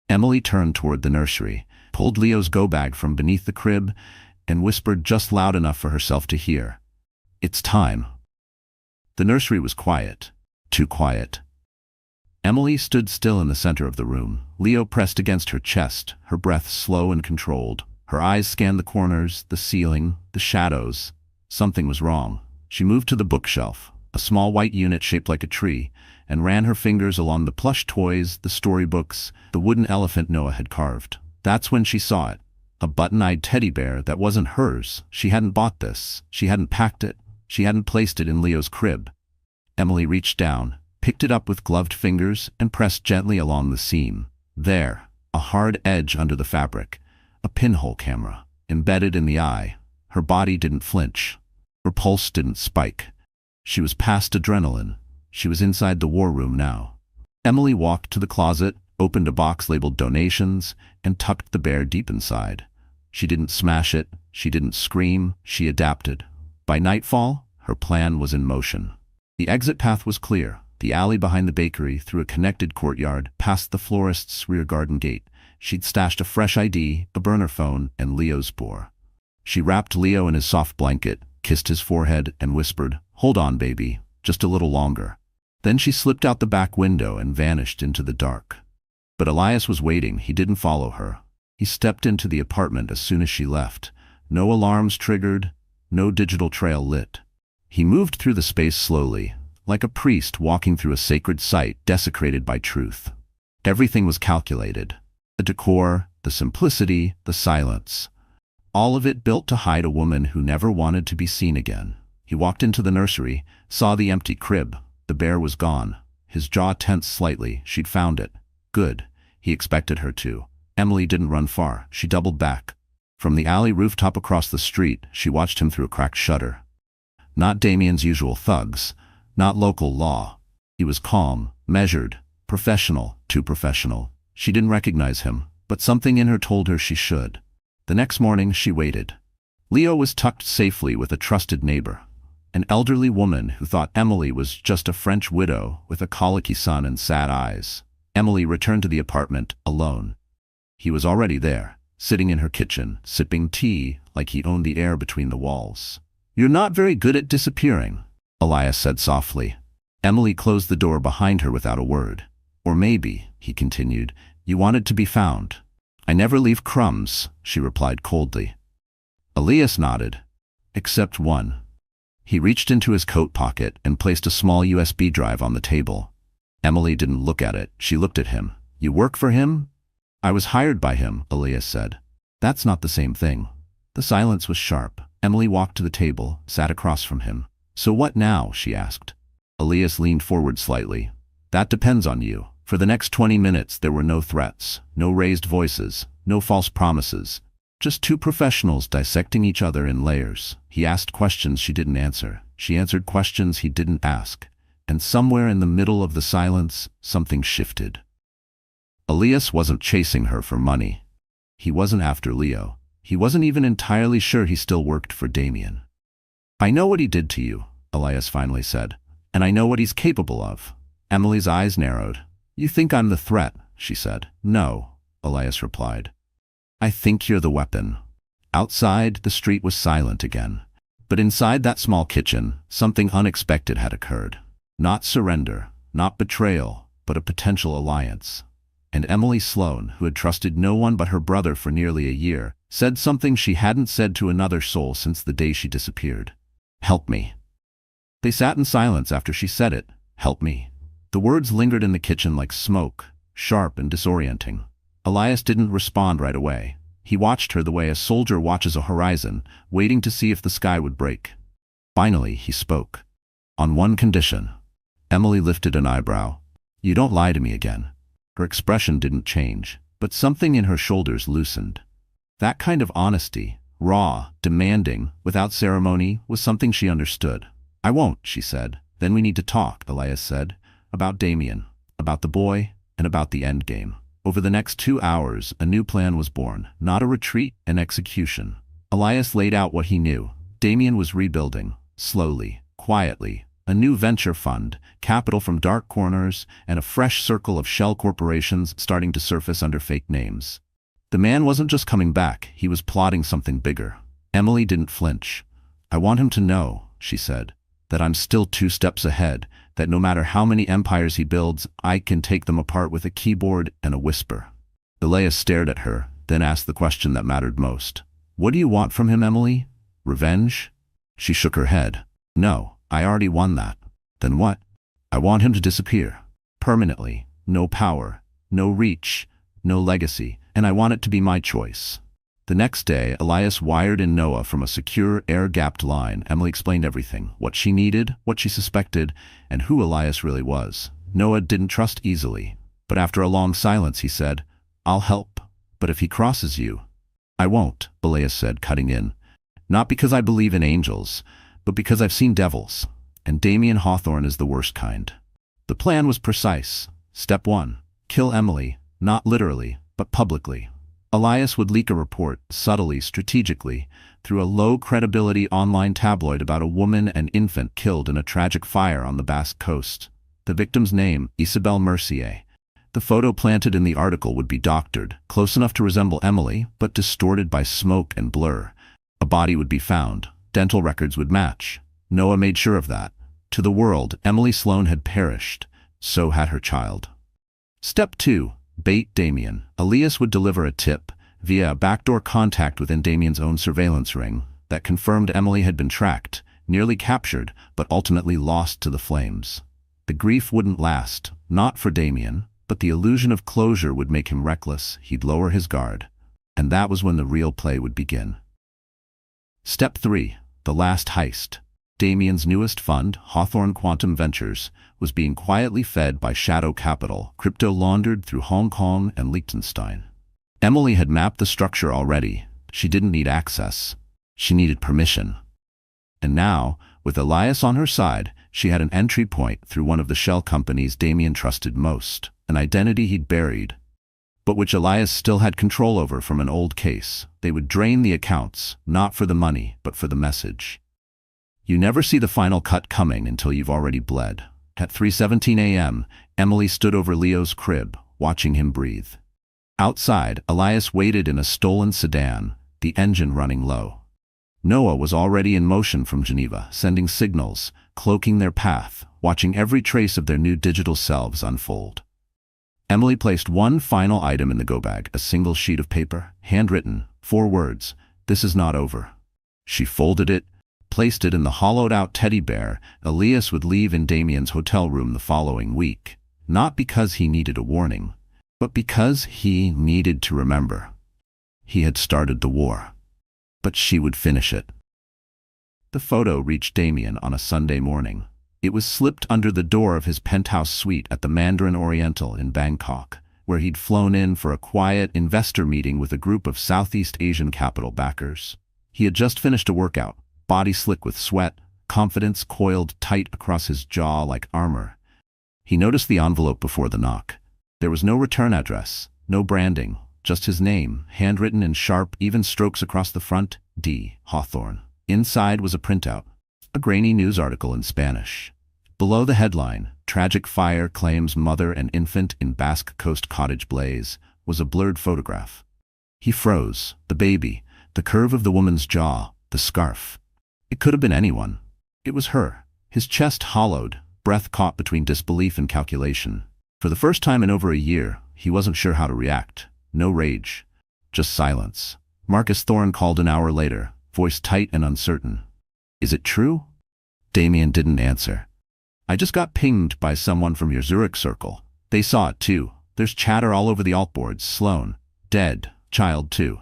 Emily turned toward the nursery, pulled Leo's go-bag from beneath the crib, and whispered just loud enough for herself to hear, "It's time." The nursery was quiet. Too quiet. Emily stood still in the center of the room. Leo pressed against her chest, her breath slow and controlled. Her eyes scanned the corners, the ceiling, the shadows. Something was wrong. She moved to the bookshelf, a small white unit shaped like a tree, and ran her fingers along the plush toys, the storybooks, the wooden elephant Noah had carved. That's when she saw it. A button-eyed teddy bear that wasn't hers. She hadn't bought this. She hadn't packed it. She hadn't placed it in Leo's crib. Emily reached down, picked it up with gloved fingers, and pressed gently along the seam. There, a hard edge under the fabric. A pinhole camera, embedded in the eye. Her body didn't flinch. Her pulse didn't spike. She was past adrenaline. She was inside the war room now. Emily walked to the closet, opened a box labeled donations, and tucked the bear deep inside. She didn't smash it. She didn't scream. She adapted. By nightfall, her plan was in motion. The exit path was clear. The alley behind the bakery, through a connected courtyard, past the florist's rear garden gate. She'd stashed a fresh ID, a burner phone, and Leo's spoor. She wrapped Leo in his soft blanket, kissed his forehead, and whispered, Hold on, baby, just a little longer. Then she slipped out the back window and vanished into the dark. But Elias was waiting. He didn't follow her. He stepped into the apartment as soon as she left. No alarms triggered, no digital trail lit. He moved through the space slowly, like a priest walking through a sacred site desecrated by truth. Everything was calculated. The decor, the simplicity, the silence. All of it built to hide a woman who never wanted to be seen again. He walked into the nursery, saw the empty crib. The bear was gone. His jaw tensed slightly. She'd found it. Good. He expected her to. Emily didn't run far. She doubled back. From the alley rooftop across the street, she watched him through a cracked shutter. Not Damien's usual thugs. Not local law. He was calm, measured, professional, too professional. She didn't recognize him, but something in her told her she should. The next morning, she waited. Leo was tucked safely with a trusted neighbor, an elderly woman who thought Emily was just a French widow with a colicky son and sad eyes. Emily returned to the apartment alone. He was already there, sitting in her kitchen, sipping tea like he owned the air between the walls. "You're not very good at disappearing," Elias said softly. Emily closed the door behind her without a word. "Or maybe," he continued, "you wanted to be found." "I never leave crumbs," she replied coldly. Elias nodded. "Except one." He reached into his coat pocket and placed a small USB drive on the table. Emily didn't look at it. She looked at him. "You work for him?" "I was hired by him," Elias said. "That's not the same thing." The silence was sharp. Emily walked to the table, sat across from him. "So what now?" she asked. Elias leaned forward slightly. "That depends on you." For the next 20 minutes there were no threats, no raised voices, no false promises. Just two professionals dissecting each other in layers. He asked questions she didn't answer. She answered questions he didn't ask. And somewhere in the middle of the silence, something shifted. Elias wasn't chasing her for money. He wasn't after Leo. He wasn't even entirely sure he still worked for Damien. "I know what he did to you," Elias finally said. "And I know what he's capable of." Emily's eyes narrowed. "You think I'm the threat," she said. "No," Elias replied. "I think you're the weapon." Outside, the street was silent again. But inside that small kitchen, something unexpected had occurred. Not surrender, not betrayal, but a potential alliance. And Emily Sloan, who had trusted no one but her brother for nearly a year, said something she hadn't said to another soul since the day she disappeared. "Help me." They sat in silence after she said it. "Help me." The words lingered in the kitchen like smoke, sharp and disorienting. Elias didn't respond right away. He watched her the way a soldier watches a horizon, waiting to see if the sky would break. Finally, he spoke. "On one condition." Emily lifted an eyebrow. "You don't lie to me again." Her expression didn't change, but something in her shoulders loosened. That kind of honesty, raw, demanding, without ceremony, was something she understood. "I won't," she said. "Then we need to talk," Elias said. "About Damien, about the boy, and about the endgame." Over the next 2 hours, a new plan was born, not a retreat, an execution. Elias laid out what he knew. Damien was rebuilding, slowly, quietly. A new venture fund, capital from dark corners, and a fresh circle of shell corporations starting to surface under fake names. The man wasn't just coming back, he was plotting something bigger. Emily didn't flinch. "I want him to know," she said, "that I'm still 2 steps ahead, that no matter how many empires he builds, I can take them apart with a keyboard and a whisper." Elias stared at her, then asked the question that mattered most. "What do you want from him, Emily? Revenge?" She shook her head. "No, I already won that." "Then what?" "I want him to disappear. Permanently. No power, no reach, no legacy, and I want it to be my choice." The next day, Elias wired in Noah from a secure, air-gapped line. Emily explained everything, what she needed, what she suspected, and who Elias really was. Noah didn't trust easily, but after a long silence he said, "I'll help, but if he crosses you—" "I won't," Elias said, cutting in. "Not because I believe in angels, but because I've seen devils, and Damien Hawthorne is the worst kind." The plan was precise. Step 1, kill Emily, not literally, but publicly. Elias would leak a report, subtly, strategically, through a low-credibility online tabloid about a woman and infant killed in a tragic fire on the Basque coast. The victim's name, Isabelle Mercier. The photo planted in the article would be doctored, close enough to resemble Emily, but distorted by smoke and blur. A body would be found. Dental records would match. Noah made sure of that. To the world, Emily Sloan had perished. So had her child. Step 2. Bait Damien. Elias would deliver a tip, via a backdoor contact within Damien's own surveillance ring, that confirmed Emily had been tracked, nearly captured, but ultimately lost to the flames. The grief wouldn't last, not for Damien, but the illusion of closure would make him reckless. He'd lower his guard. And that was when the real play would begin. Step 3. The last heist. Damien's newest fund, Hawthorne Quantum Ventures, was being quietly fed by shadow capital, crypto laundered through Hong Kong and Liechtenstein. Emily had mapped the structure already. She didn't need access. She needed permission. And now, with Elias on her side, she had an entry point through one of the shell companies Damien trusted most, an identity he'd buried, but which Elias still had control over from an old case. They would drain the accounts, not for the money, but for the message. You never see the final cut coming until you've already bled. At 3:17 a.m., Emily stood over Leo's crib, watching him breathe. Outside, Elias waited in a stolen sedan, the engine running low. Noah was already in motion from Geneva, sending signals, cloaking their path, watching every trace of their new digital selves unfold. Emily placed one final item in the go-bag, a single sheet of paper, handwritten, 4 words, "This is not over." She folded it, placed it in the hollowed-out teddy bear. Elias would leave in Damien's hotel room the following week, not because he needed a warning, but because he needed to remember. He had started the war, but she would finish it. The photo reached Damien on a Sunday morning. It was slipped under the door of his penthouse suite at the Mandarin Oriental in Bangkok, where he'd flown in for a quiet investor meeting with a group of Southeast Asian capital backers. He had just finished a workout, body slick with sweat, confidence coiled tight across his jaw like armor. He noticed the envelope before the knock. There was no return address, no branding, just his name, handwritten in sharp, even strokes across the front, D. Hawthorne. Inside was a printout, a grainy news article in Spanish. Below the headline, "Tragic Fire Claims Mother and Infant in Basque Coast Cottage Blaze," was a blurred photograph. He froze. The baby, the curve of the woman's jaw, the scarf. It could have been anyone. It was her. His chest hollowed, breath caught between disbelief and calculation. For the first time in over a year, he wasn't sure how to react. No rage, just silence. Marcus Thorne called an hour later, voice tight and uncertain. "Is it true?" Damien didn't answer. "I just got pinged by someone from your Zurich circle. They saw it too. There's chatter all over the altboards. Sloan, dead, child too."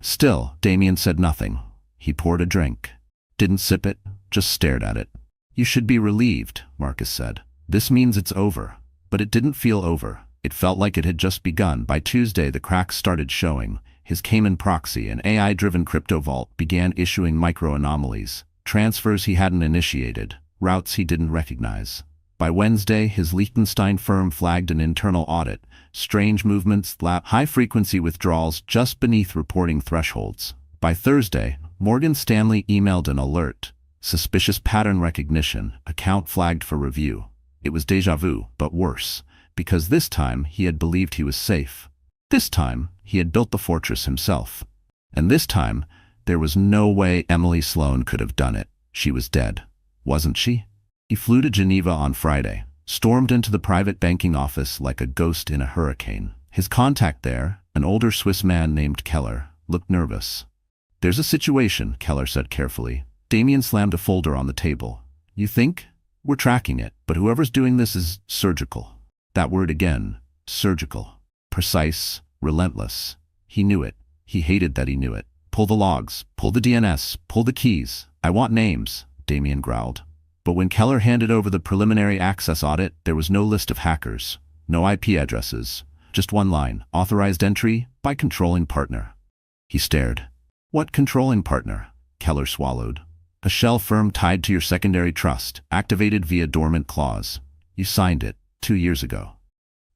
Still, Damien said nothing. He poured a drink. Didn't sip it, just stared at it. "You should be relieved," Marcus said. "This means it's over." But it didn't feel over. It felt like it had just begun. By Tuesday, the cracks started showing. His Cayman proxy, an AI-driven crypto vault, began issuing micro-anomalies, transfers he hadn't initiated, routes he didn't recognize. By Wednesday, his Liechtenstein firm flagged an internal audit, strange movements, high-frequency withdrawals just beneath reporting thresholds. By Thursday, Morgan Stanley emailed an alert, suspicious pattern recognition, account flagged for review. It was déjà vu, but worse, because this time he had believed he was safe. This time, he had built the fortress himself. And this time, there was no way Emily Sloan could have done it. She was dead, wasn't she? He flew to Geneva on Friday, stormed into the private banking office like a ghost in a hurricane. His contact there, an older Swiss man named Keller, looked nervous. "There's a situation," Keller said carefully. Damien slammed a folder on the table. "You think? We're tracking it, but whoever's doing this is surgical." That word again, surgical. Precise, relentless. He knew it. He hated that he knew it. "Pull the logs, pull the DNS, pull the keys. I want names," Damien growled. But when Keller handed over the preliminary access audit, there was no list of hackers, no IP addresses, just one line, authorized entry by controlling partner. He stared. "What controlling partner?" Keller swallowed. "A shell firm tied to your secondary trust, activated via dormant clause. You signed it 2 years ago."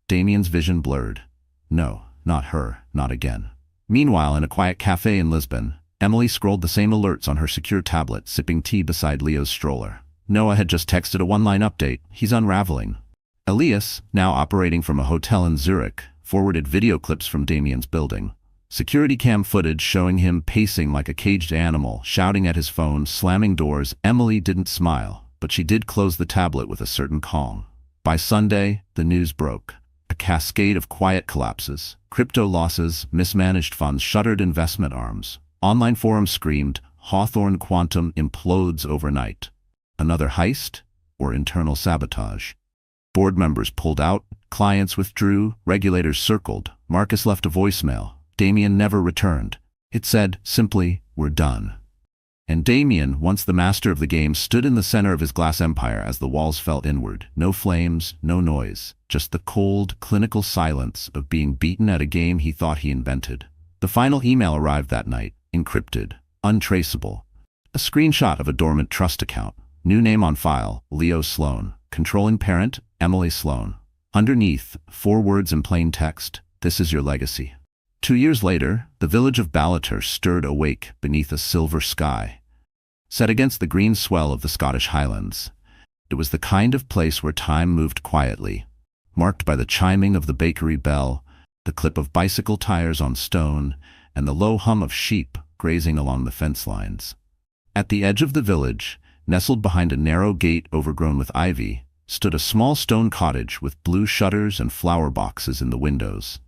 Damien's vision blurred. No, not her, not again. Meanwhile, in a quiet cafe in Lisbon, Emily scrolled the same alerts on her secure tablet, sipping tea beside Leo's stroller. Noah had just texted a one-line update. He's unraveling. Elias, now operating from a hotel in Zurich, forwarded video clips from Damien's building. Security cam footage showing him pacing like a caged animal, shouting at his phone, slamming doors. Emily didn't smile, but she did close the tablet with a certain calm. By Sunday, the news broke. A cascade of quiet collapses, crypto losses, mismanaged funds, shuttered investment arms. Online forums screamed, Hawthorne Quantum implodes overnight. Another heist or internal sabotage? Board members pulled out, clients withdrew, regulators circled. Marcus left a voicemail. Damien never returned. It said, simply, "We're done." And Damien, once the master of the game, stood in the center of his glass empire as the walls fell inward. No flames, no noise, just the cold, clinical silence of being beaten at a game he thought he invented. The final email arrived that night, encrypted, untraceable. A screenshot of a dormant trust account. New name on file, Leo Sloan. Controlling parent, Emily Sloan. Underneath, 4 words in plain text, "This is your legacy." 2 years later, the village of Ballater stirred awake beneath a silver sky. Set against the green swell of the Scottish Highlands, it was the kind of place where time moved quietly, marked by the chiming of the bakery bell, the clip of bicycle tires on stone, and the low hum of sheep grazing along the fence lines. At the edge of the village, nestled behind a narrow gate overgrown with ivy, stood a small stone cottage with blue shutters and flower boxes in the windows.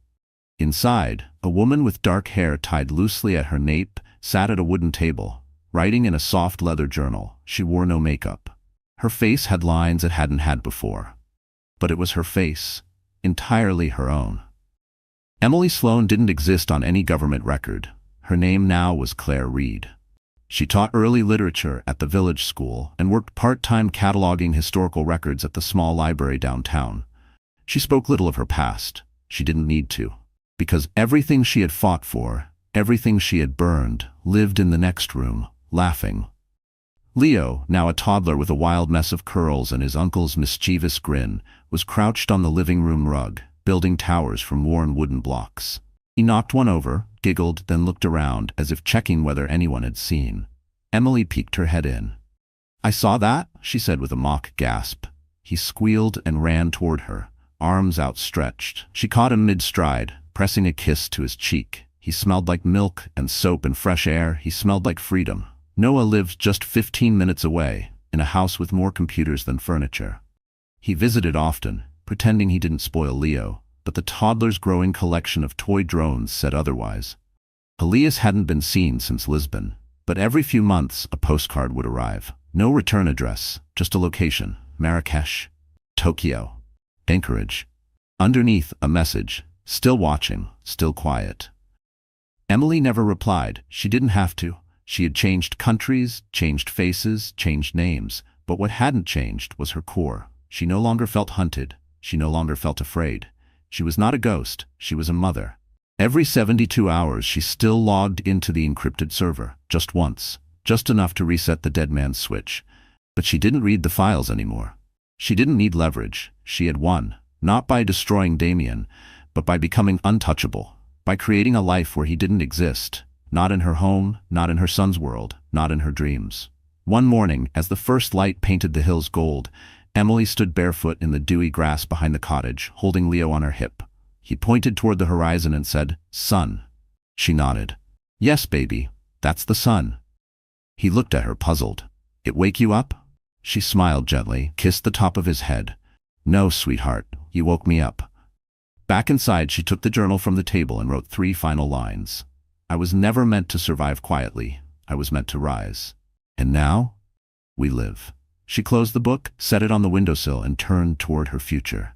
Inside, a woman with dark hair tied loosely at her nape sat at a wooden table, writing in a soft leather journal. She wore no makeup. Her face had lines it hadn't had before. But it was her face, entirely her own. Emily Sloan didn't exist on any government record. Her name now was Claire Reed. She taught early literature at the village school and worked part-time cataloging historical records at the small library downtown. She spoke little of her past. She didn't need to. Because everything she had fought for, everything she had burned, lived in the next room, laughing. Leo, now a toddler with a wild mess of curls and his uncle's mischievous grin, was crouched on the living room rug, building towers from worn wooden blocks. He knocked one over, giggled, then looked around as if checking whether anyone had seen. Emily peeked her head in. "I saw that," she said with a mock gasp. He squealed and ran toward her, arms outstretched. She caught him mid-stride, pressing a kiss to his cheek. He smelled like milk and soap and fresh air. He smelled like freedom. Noah lived just 15 minutes away, in a house with more computers than furniture. He visited often, pretending he didn't spoil Leo, but the toddler's growing collection of toy drones said otherwise. Elias hadn't been seen since Lisbon, but every few months a postcard would arrive. No return address, just a location: Marrakesh, Tokyo, Anchorage. Underneath, a message: "Still watching, still quiet." Emily never replied. She didn't have to. She had changed countries, changed faces, changed names, but what hadn't changed was her core. She no longer felt hunted. She no longer felt afraid. She was not a ghost. She was a mother. Every 72 hours she still logged into the encrypted server, just once, just enough to reset the dead man's switch. But she didn't read the files anymore. She didn't need leverage. She had won, not by destroying Damien, but by becoming untouchable, by creating a life where he didn't exist, not in her home, not in her son's world, not in her dreams. One morning, as the first light painted the hills gold, Emily stood barefoot in the dewy grass behind the cottage, holding Leo on her hip. He pointed toward the horizon and said, "Sun." She nodded. "Yes, baby, that's the sun." He looked at her, puzzled. "It wake you up?" She smiled gently, kissed the top of his head. "No, sweetheart, you woke me up." Back inside, she took the journal from the table and wrote 3 final lines. "I was never meant to survive quietly. I was meant to rise. And now, we live." She closed the book, set it on the windowsill, and turned toward her future.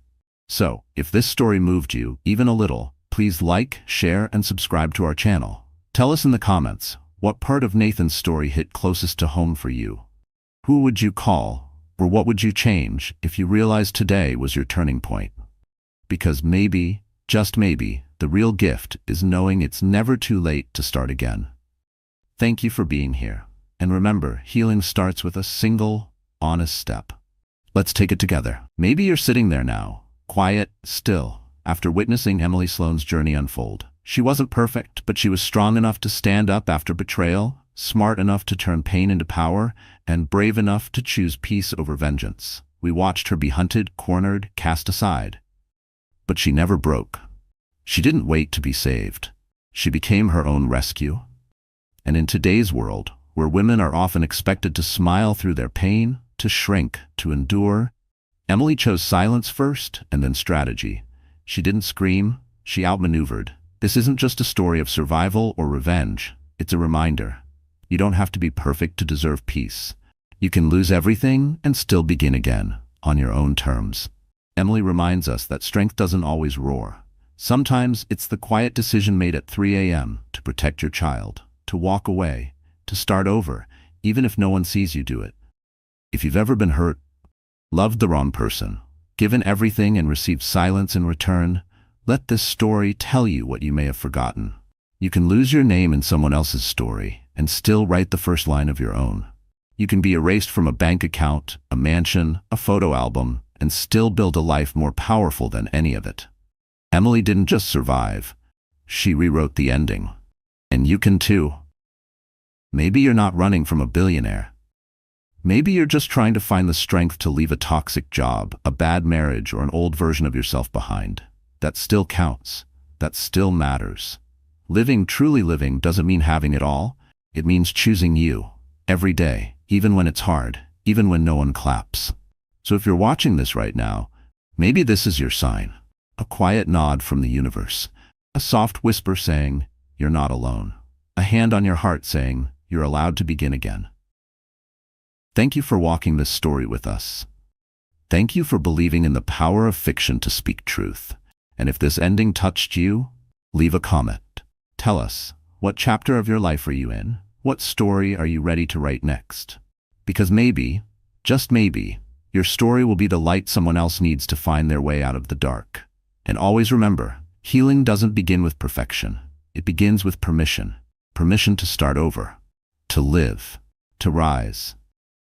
So, if this story moved you, even a little, please like, share, and subscribe to our channel. Tell us in the comments, what part of Nathan's story hit closest to home for you? Who would you call, or what would you change if you realized today was your turning point? Because maybe, just maybe, the real gift is knowing it's never too late to start again. Thank you for being here. And remember, healing starts with a single, honest step. Let's take it together. Maybe you're sitting there now, quiet, still, after witnessing Emily Sloan's journey unfold. She wasn't perfect, but she was strong enough to stand up after betrayal, smart enough to turn pain into power, and brave enough to choose peace over vengeance. We watched her be hunted, cornered, cast aside. But she never broke. She didn't wait to be saved. She became her own rescue. And in today's world, where women are often expected to smile through their pain, to shrink, to endure, Emily chose silence first and then strategy. She didn't scream, she outmaneuvered. This isn't just a story of survival or revenge. It's a reminder. You don't have to be perfect to deserve peace. You can lose everything and still begin again, on your own terms. Emily reminds us that strength doesn't always roar. Sometimes it's the quiet decision made at 3 a.m. to protect your child, to walk away, to start over, even if no one sees you do it. If you've ever been hurt, loved the wrong person, given everything and received silence in return, let this story tell you what you may have forgotten. You can lose your name in someone else's story and still write the first line of your own. You can be erased from a bank account, a mansion, a photo album, and still build a life more powerful than any of it. Emily didn't just survive. She rewrote the ending. And you can too. Maybe you're not running from a billionaire. Maybe you're just trying to find the strength to leave a toxic job, a bad marriage, or an old version of yourself behind. That still counts. That still matters. Truly living doesn't mean having it all. It means choosing you, every day, even when it's hard, even when no one claps. So if you're watching this right now, maybe this is your sign. A quiet nod from the universe. A soft whisper saying, you're not alone. A hand on your heart saying, you're allowed to begin again. Thank you for walking this story with us. Thank you for believing in the power of fiction to speak truth. And if this ending touched you, leave a comment. Tell us, what chapter of your life are you in? What story are you ready to write next? Because maybe, just maybe, your story will be the light someone else needs to find their way out of the dark. And always remember, healing doesn't begin with perfection. It begins with permission. Permission to start over, to live, to rise.